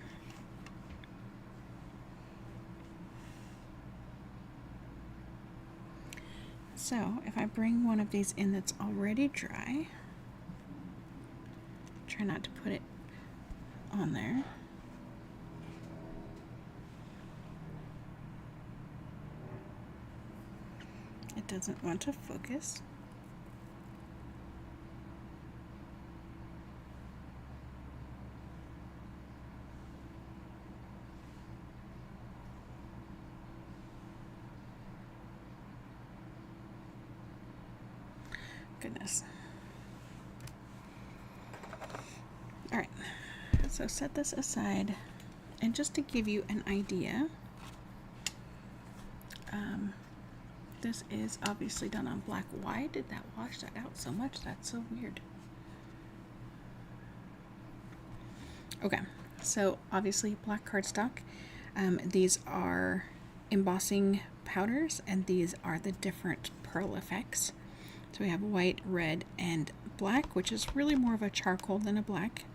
So if I bring one of these in that's already dry, try not to put it on there. It doesn't want to focus. Goodness. All right, so set this aside, and just to give you an idea, this is obviously done on black. Why did that wash that out so much? That's so weird. Okay, so obviously black cardstock. These are embossing powders, and these are the different pearl effects. So we have white, red, and black, which is really more of a charcoal than a black,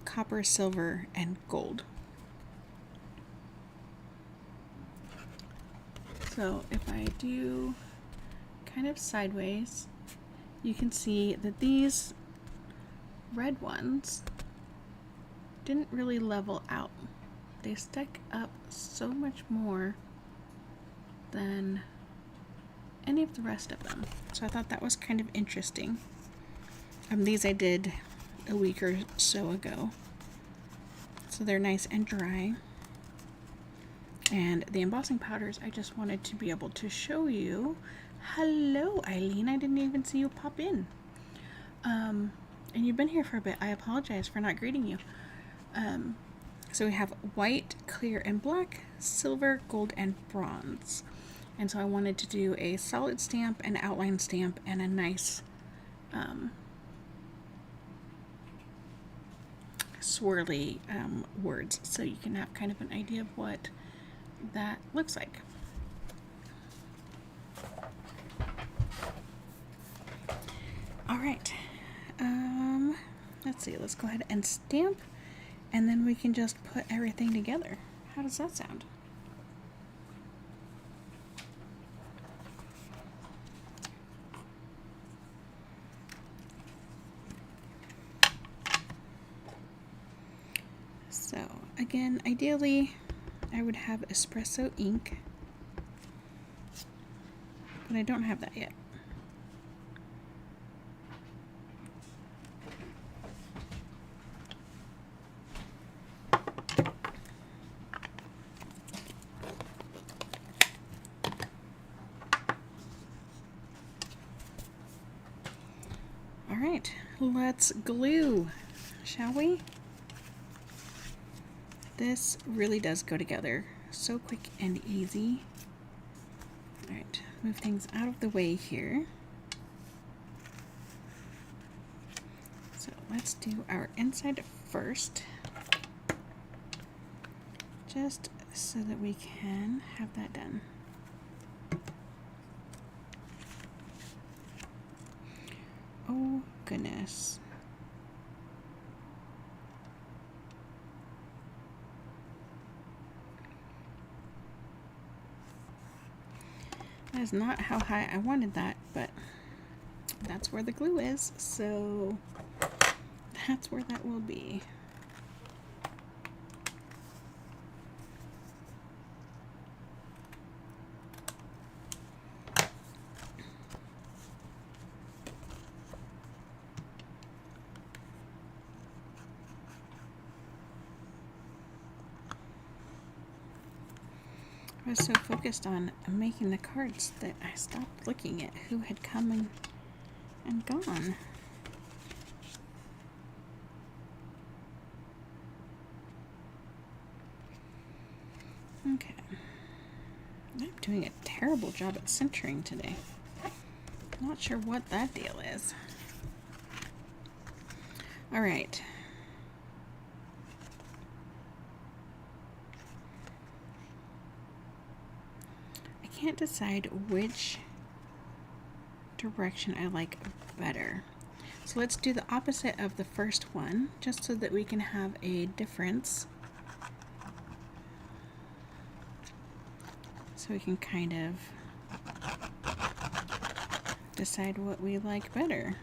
copper, silver, and gold. So if I do kind of sideways, you can see that these red ones didn't really level out. They stuck up so much more than any of the rest of them. So I thought that was kind of interesting. These I did a week or so ago. So they're nice and dry. And the embossing powders, I just wanted to be able to show you. Hello, Eileen. I didn't even see you pop in. And you've been here for a bit. I apologize for not greeting you. So we have white, clear, and black, silver, gold, and bronze. And so I wanted to do a solid stamp, an outline stamp, and a nice swirly words, so you can have kind of an idea of what that looks like. All right, let's see, let's go ahead and stamp, and then we can just put everything together. How does that sound? So again, ideally I would have espresso ink, but I don't have that yet. All right, let's glue, shall we? This really does go together so quick and easy. All right, move things out of the way here. So let's do our inside first, just so that we can have that done. Oh goodness. That is not how high I wanted that, but that's where the glue is, so that's where that will be. I was so focused on making the cards that I stopped looking at who had come and gone. Okay. I'm doing a terrible job at centering today. Not sure what that deal is. All right. I can't decide which direction I like better. So let's do the opposite of the first one, just so that we can have a difference. So we can kind of decide what we like better.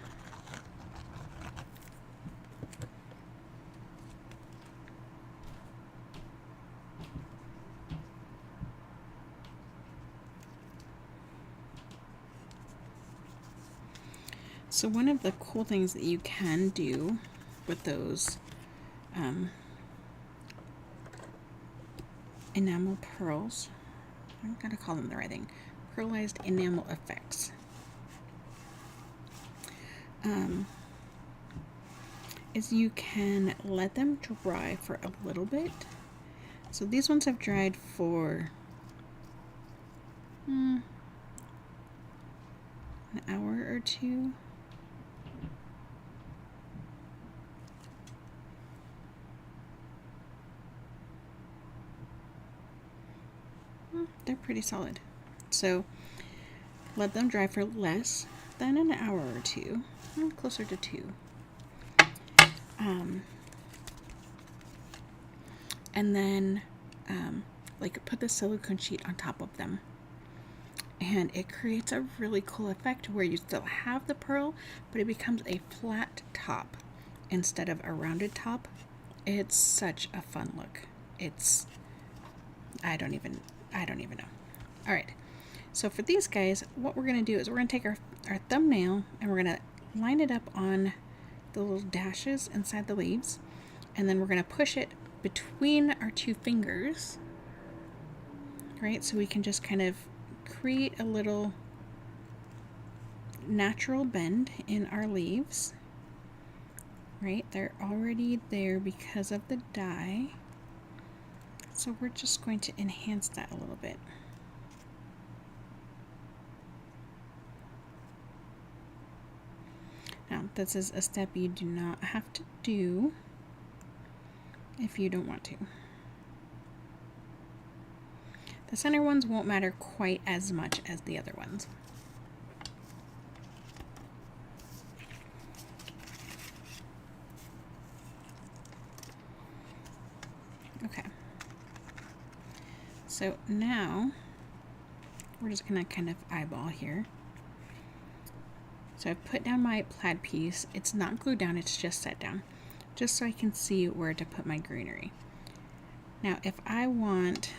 So one of the cool things that you can do with those enamel pearls, I've got to call them the right thing, pearlized enamel effects, is you can let them dry for a little bit. So these ones have dried for an hour or two. They're pretty solid. So let them dry for less than an hour or two, closer to 2. And then like put the silicone sheet on top of them. And it creates a really cool effect where you still have the pearl, but it becomes a flat top instead of a rounded top. It's such a fun look. I don't even know. All right. So for these guys, what we're going to do is we're going to take our thumbnail and we're going to line it up on the little dashes inside the leaves. And then we're going to push it between our 2 fingers. Right? So we can just kind of create a little natural bend in our leaves. Right? They're already there because of the dye. So we're just going to enhance that a little bit. Now, this is a step you do not have to do if you don't want to. The center ones won't matter quite as much as the other ones. Okay. So now we're just going to kind of eyeball here. So I've put down my plaid piece. It's not glued down, it's just set down, just so I can see where to put my greenery. Now, if I want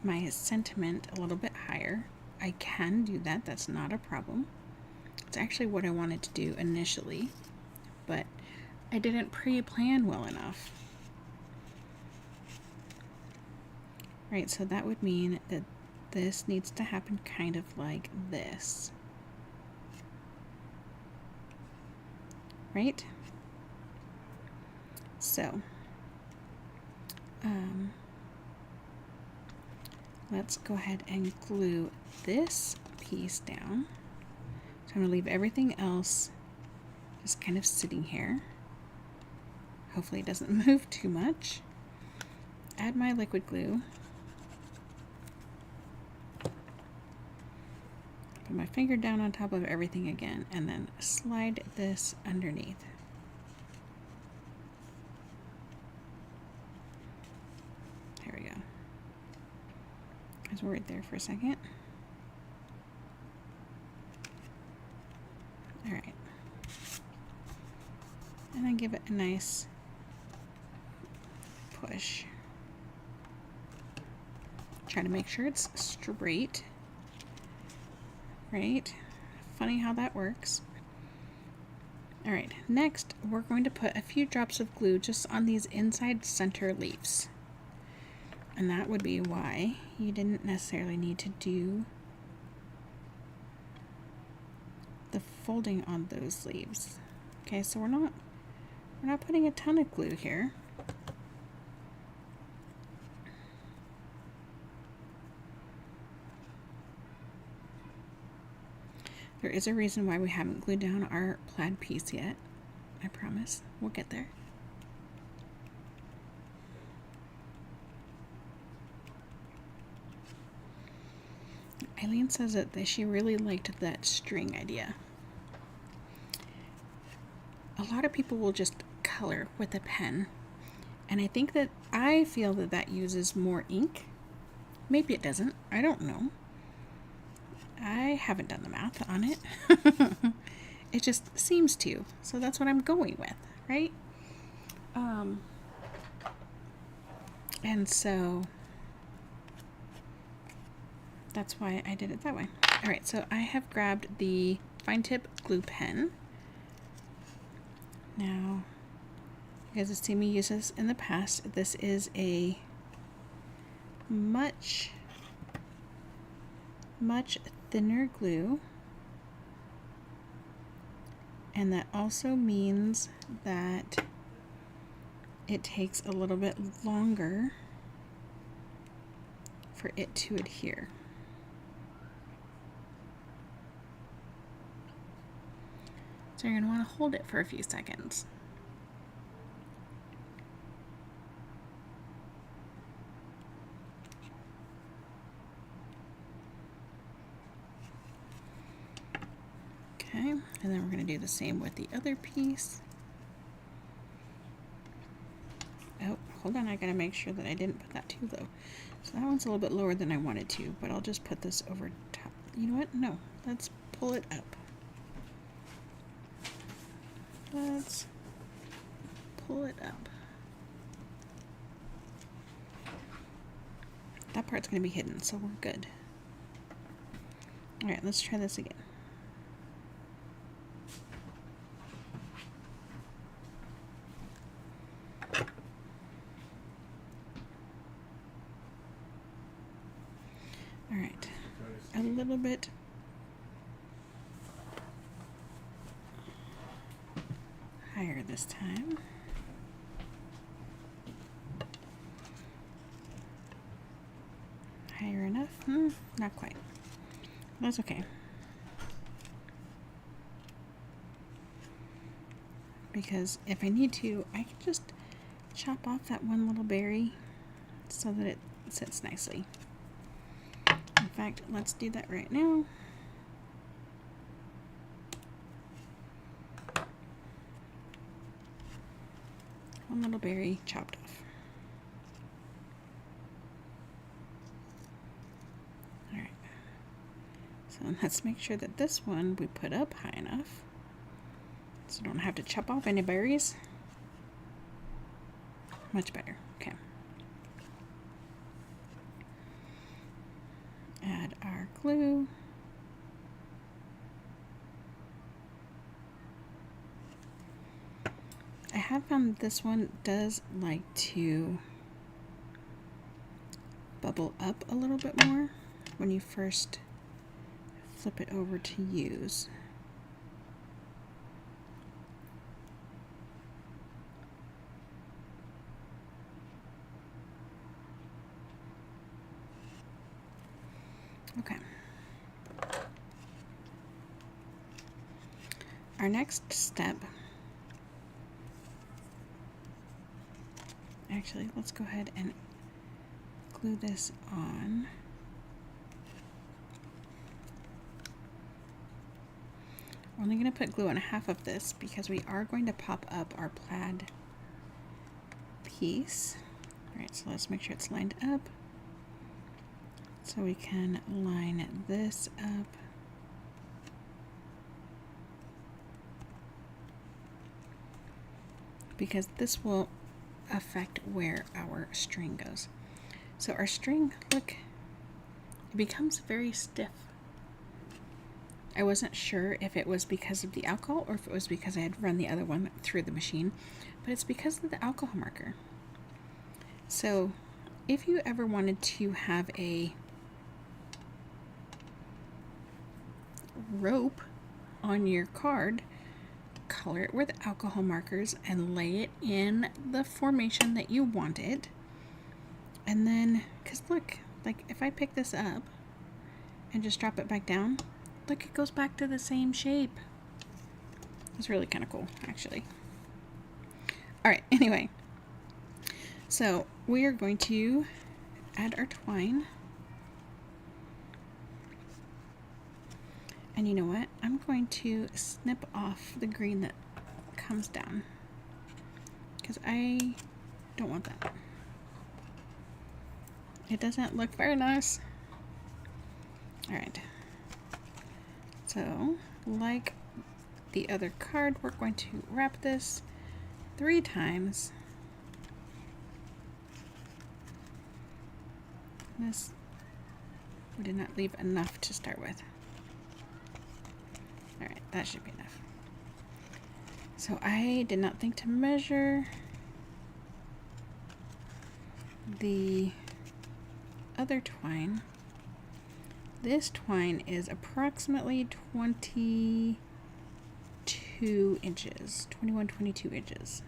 my sentiment a little bit higher, I can do that. That's not a problem. It's actually what I wanted to do initially, but I didn't pre-plan well enough. Right, so that would mean that this needs to happen kind of like this. Right? So, let's go ahead and glue this piece down. So I'm going to leave everything else just kind of sitting here. Hopefully it doesn't move too much. Add my liquid glue. Put my finger down on top of everything again, and then slide this underneath. There we go. I was worried there for a second. Alright. And then give it a nice push. Try to make sure it's straight. Right? Funny how that works. Alright, next we're going to put a few drops of glue just on these inside center leaves. And that would be why you didn't necessarily need to do the folding on those leaves. Okay, so we're not putting a ton of glue here. There is a reason why we haven't glued down our plaid piece yet. I promise. We'll get there. Eileen says that she really liked that string idea. A lot of people will just color with a pen, and I feel that uses more ink. Maybe it doesn't. I don't know. I haven't done the math on it. It just seems to. So that's what I'm going with, right? And so that's why I did it that way. All right, so I have grabbed the fine tip glue pen. Now, you guys have seen me use this in the past. This is a much thinner glue, and that also means that it takes a little bit longer for it to adhere. So you're going to want to hold it for a few seconds. Okay, and then we're going to do the same with the other piece. Oh, hold on, I got to make sure that I didn't put that too low. So that one's a little bit lower than I wanted to, but I'll just put this over top. You know what? No, let's pull it up. Let's pull it up. That part's going to be hidden, so we're good. Alright, let's try this again. Alright, a little bit higher this time. Higher enough? Not quite. That's okay. Because if I need to, I can just chop off that one little berry so that it sits nicely. In fact, let's do that right now. One little berry chopped off. Alright. So let's make sure that this one we put up high enough so don't have to chop off any berries. Much better. Okay. Add our glue. I have found this one does like to bubble up a little bit more when you first flip it over to use. Okay. Our next step, actually, let's go ahead and glue this on. We're only going to put glue on half of this because we are going to pop up our plaid piece. Alright, so let's make sure it's lined up. So we can line this up. Because this will affect where our string goes. So our string, look, it becomes very stiff. I wasn't sure if it was because of the alcohol or if it was because I had run the other one through the machine, but it's because of the alcohol marker. So if you ever wanted to have a rope on your card, color it with alcohol markers and lay it in the formation that you want it. And then, because look, like if I pick this up and just drop it back down, look, it goes back to the same shape. It's really kind of cool, actually. All right, anyway. So we are going to add our twine. And you know what? I'm going to snip off the green that comes down because I don't want that. It doesn't look very nice. All right. So, like the other card, we're going to wrap this 3 times. This, we did not leave enough to start with. Alright, that should be enough. So I did not think to measure the other twine. This twine is approximately 22 inches, 22 inches.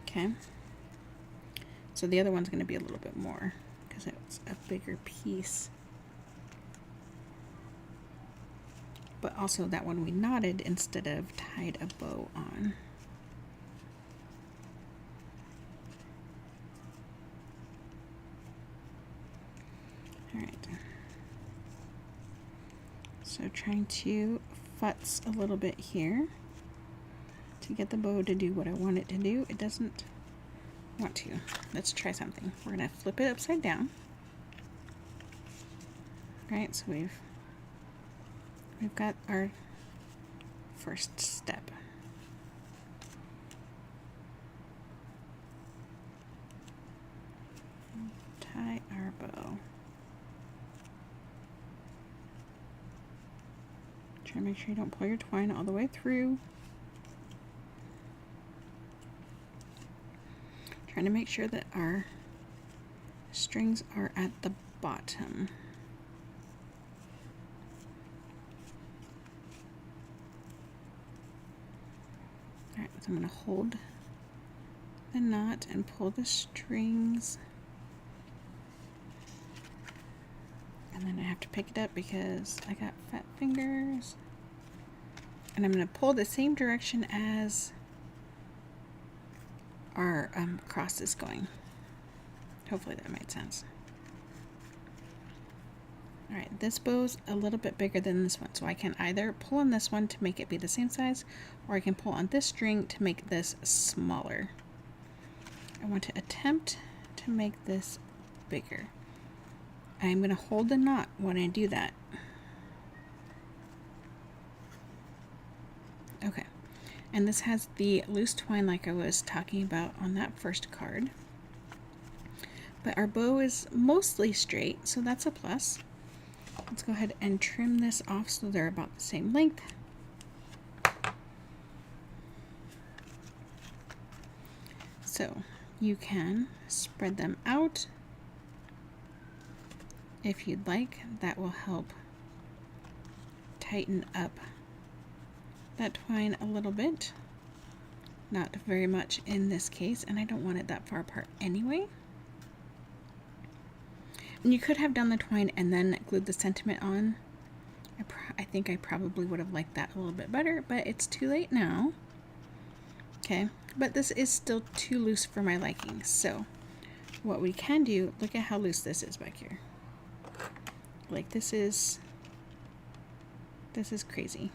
Okay. So the other one's going to be a little bit more because it's a bigger piece. But also that one we knotted instead of tied a bow on. Alright. So trying to futz a little bit here to get the bow to do what I want it to do. It doesn't want to. Let's try something. We're going to flip it upside down. Right, so we've got our first step. Tie our bow. Try to make sure you don't pull your twine all the way through. Trying to make sure that our strings are at the bottom. Alright, so I'm going to hold the knot and pull the strings. And then I have to pick it up because I got fat fingers. And I'm going to pull the same direction as our cross is going. Hopefully that made sense. Alright, this bow's a little bit bigger than this one, so I can either pull on this one to make it be the same size, or I can pull on this string to make this smaller. I want to attempt to make this bigger. I'm going to hold the knot when I do that. Okay, and this has the loose twine like I was talking about on that first card. But our bow is mostly straight, so that's a plus. Let's go ahead and trim this off so they're about the same length. So you can spread them out if you'd like. That will help tighten up that twine a little bit. Not very much in this case, and I don't want it that far apart anyway. And you could have done the twine and then glued the sentiment on. I think I probably would have liked that a little bit better, but it's too late now. Okay, but this is still too loose for my liking. So what we can do, look at how loose this is back here. Like, this is This is crazy.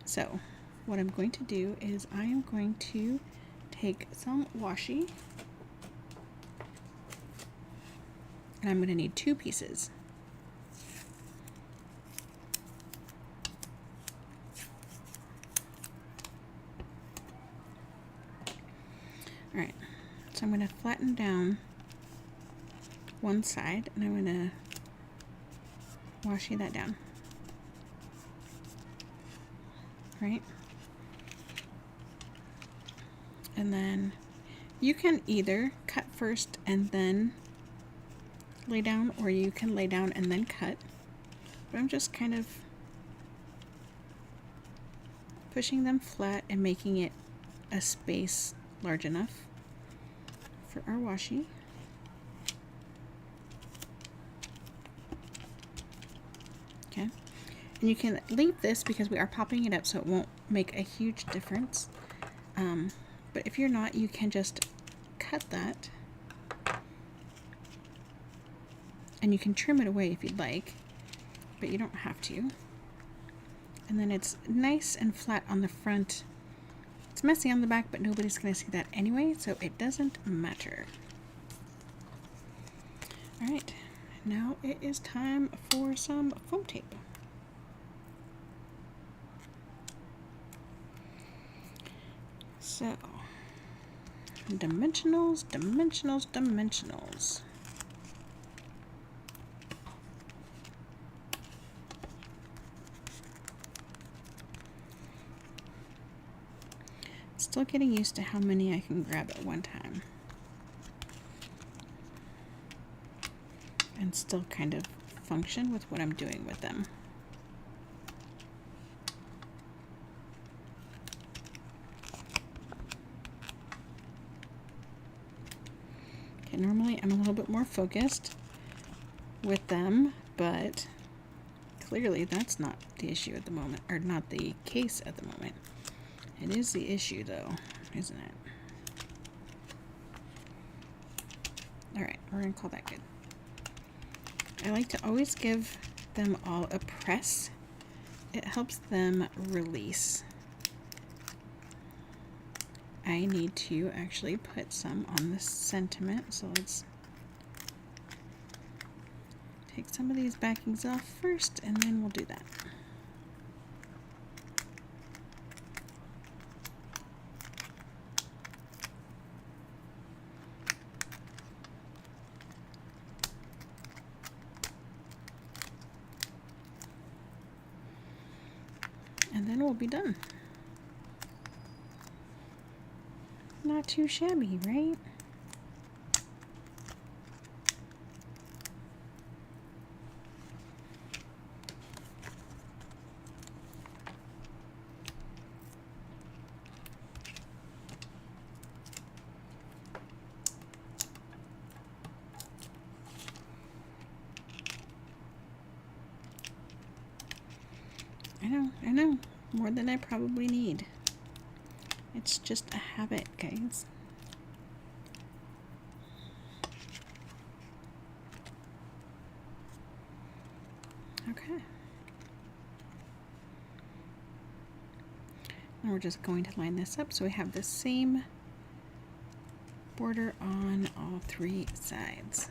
So what I'm going to do is I am going to take some washi, and I'm going to need 2 pieces. Alright, so I'm going to flatten down one side, and I'm going to washi that down. Right? And then you can either cut first and then lay down, or you can lay down and then cut. But I'm just kind of pushing them flat and making it a space large enough for our washi. Okay. And you can leave this because we are popping it up, so it won't make a huge difference. But if you're not, you can just cut that. And you can trim it away if you'd like, but you don't have to. And then it's nice and flat on the front. It's messy on the back, but nobody's going to see that anyway, so it doesn't matter. Alright, now it is time for some foam tape. So, dimensionals, dimensionals, dimensionals. Still getting used to how many I can grab at one time. And still kind of function with what I'm doing with them. Okay, normally I'm a little bit more focused with them, but clearly that's not the issue at the moment, or not the case at the moment. It is the issue though, isn't it? Alright, we're gonna call that good. I like to always give them all a press. It helps them release. I need to actually put some on the sentiment, so let's take some of these backings off first, and then we'll do that. And then we'll be done. Not too shabby, right? I know, more than I probably need. It's just a habit, guys. Okay. And we're just going to line this up so we have the same border on all 3 sides.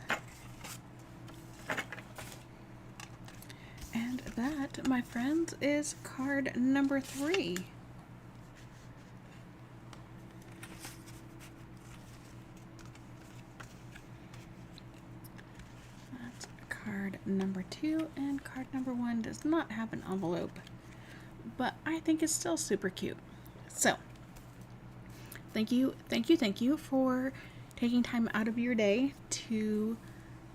And that, my friends, is card number 3. That's card number 2, and card number 1 does not have an envelope, but I think it's still super cute. So, thank you for taking time out of your day to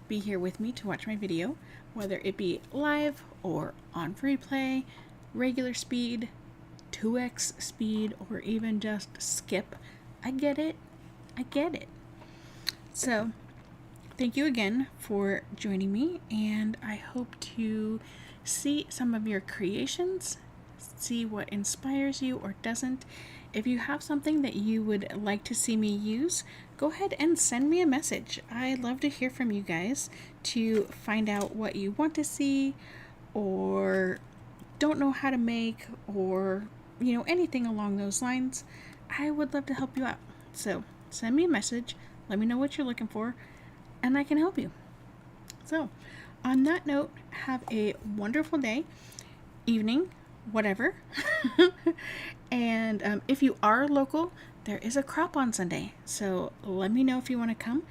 be here with me to watch my video, whether it be live or on free play, regular speed, 2x speed, or even just skip. I get it. So, thank you again for joining me, and I hope to see some of your creations, see what inspires you or doesn't. If you have something that you would like to see me use, go ahead and send me a message. I love to hear from you guys to find out what you want to see or don't know how to make, or anything along those lines, I would love to help you out. So send me a message, let me know what you're looking for, and I can help you. So on that note, have a wonderful day, evening, whatever. And if you are local, there is a crop on Sunday, so let me know if you want to come